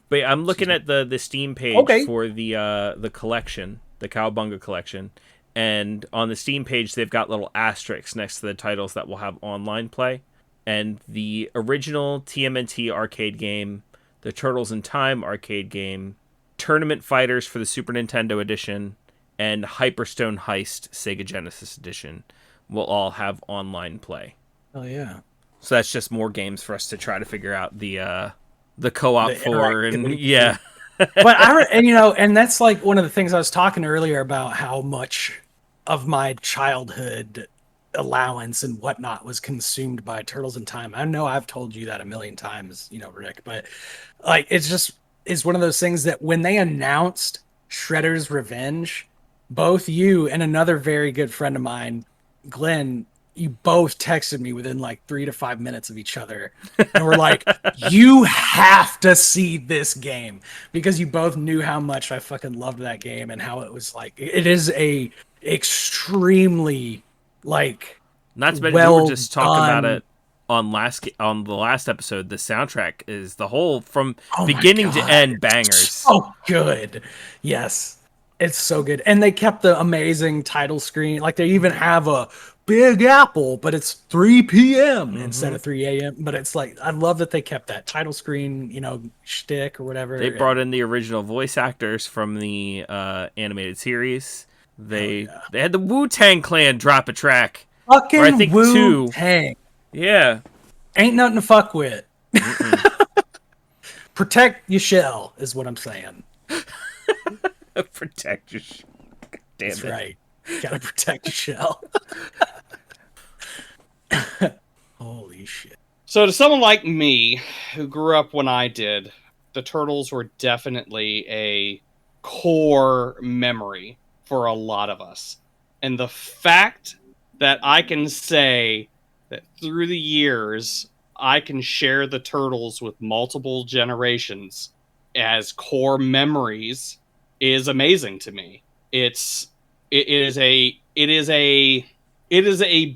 But I'm looking at the Steam page for the collection, the Cowabunga collection, and on the Steam page they've got little asterisks next to the titles that will have online play, and the original TMNT arcade game, the Turtles in Time arcade game, Tournament Fighters for the Super Nintendo edition, and Hyperstone Heist Sega Genesis edition will all have online play. Oh yeah. So that's just more games for us to try to figure out the co-op The for, and interactivity. yeah. But and that's like one of the things I was talking earlier about how much of my childhood allowance and whatnot was consumed by Turtles in Time. I know I've told you that a million times, Rick, but like it's one of those things that when they announced Shredder's Revenge, both you and another very good friend of mine, Glenn, you both texted me within like 3 to 5 minutes of each other and were like, you have to see this game, because you both knew how much I fucking loved that game and how it was like, it is a extremely like, not to mention well we were just talking done. about it on the last episode. The soundtrack is the whole from Oh my beginning to God, end bangers. So good. Yes. It's so good. And they kept the amazing title screen. Like they even have a Big Apple, but it's 3 p.m. instead of 3 a.m. But it's like, I love that they kept that title screen, shtick or whatever. They brought in the original voice actors from the animated series. They had the Wu-Tang Clan drop a track. Fucking or I think 2. Wu-Tang. Yeah. Ain't nothing to fuck with. Protect your shell is what I'm saying. Protect your damn That's it. right. Gotta protect your shell. Holy shit. So to someone like me, who grew up when I did, the Turtles were definitely a core memory for a lot of us. And the fact that I can say that through the years, I can share the Turtles with multiple generations as core memories is amazing to me. It is a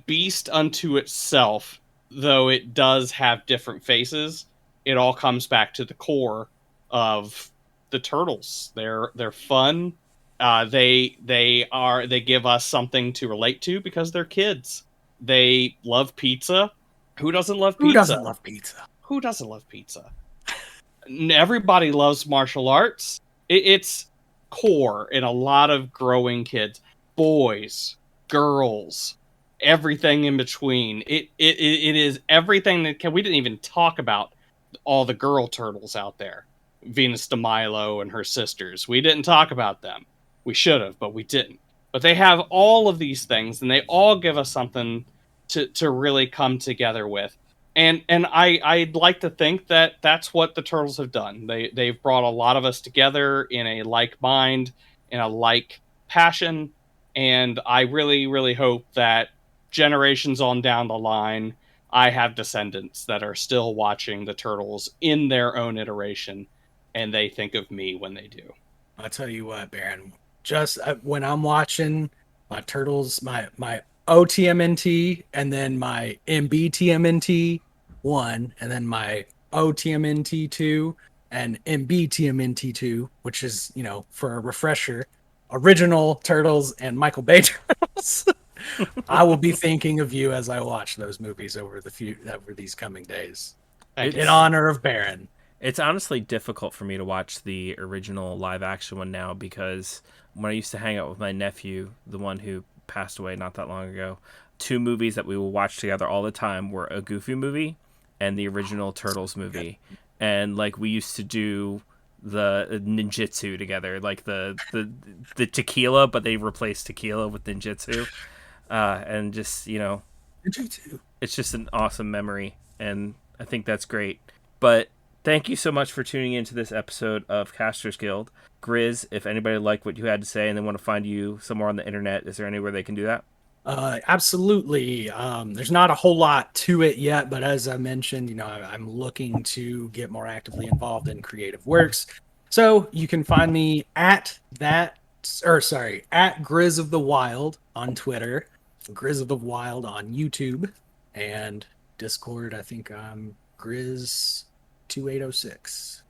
beast unto itself, though it does have different faces. It all comes back to the core of the Turtles. They're fun. They give us something to relate to because they're kids. They love pizza. Who doesn't love pizza? Who doesn't love pizza? Who doesn't love pizza? Everybody loves martial arts. It's core in a lot of growing kids. Boys, girls, everything in between. It is everything that we didn't even talk about all the girl turtles out there. Venus de Milo and her sisters. We didn't talk about them. We should have, but we didn't. But they have all of these things, and they all give us something to really come together with. And I'd like to think that that's what the Turtles have done. They've brought a lot of us together in a like mind, in a like passion, and I really, really hope that generations on down the line, I have descendants that are still watching the Turtles in their own iteration, and they think of me when they do. I'll tell you what, Baron. Just when I'm watching my Turtles, my OTMNT, and then my MBTMNT 1, and then my OTMNT 2, and MBTMNT 2, which is, for a refresher, original Turtles and Michael Bay Turtles. I will be thinking of you as I watch those movies over these coming days. In honor of Baron. It's honestly difficult for me to watch the original live action one now because when I used to hang out with my nephew, the one who passed away not that long ago, two movies that we will watch together all the time were a Goofy movie and the original Turtles movie. And like we used to do the ninjitsu together, like the tequila, but they replaced tequila with ninjitsu. And just, it's just an awesome memory. And I think that's great. But thank you so much for tuning into this episode of Casters Guild. Grizz, if anybody liked what you had to say and they want to find you somewhere on the internet, is there anywhere they can do that? Absolutely. There's not a whole lot to it yet, but as I mentioned, I'm looking to get more actively involved in creative works. So you can find me at Grizz of the Wild on Twitter, Grizz of the Wild on YouTube, and Discord. I think I'm Grizz2806.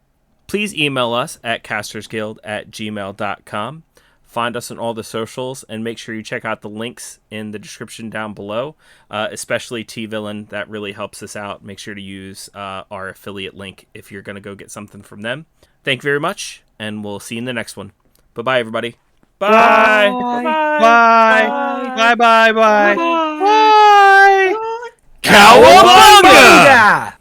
Please email us at castersguild@gmail.com. Find us on all the socials, and make sure you check out the links in the description down below, especially T-Villain. That really helps us out. Make sure to use our affiliate link if you're going to go get something from them. Thank you very much, and we'll see you in the next one. Bye-bye, everybody. Bye. Bye. Bye. Bye. Bye. Bye. Cowabunga!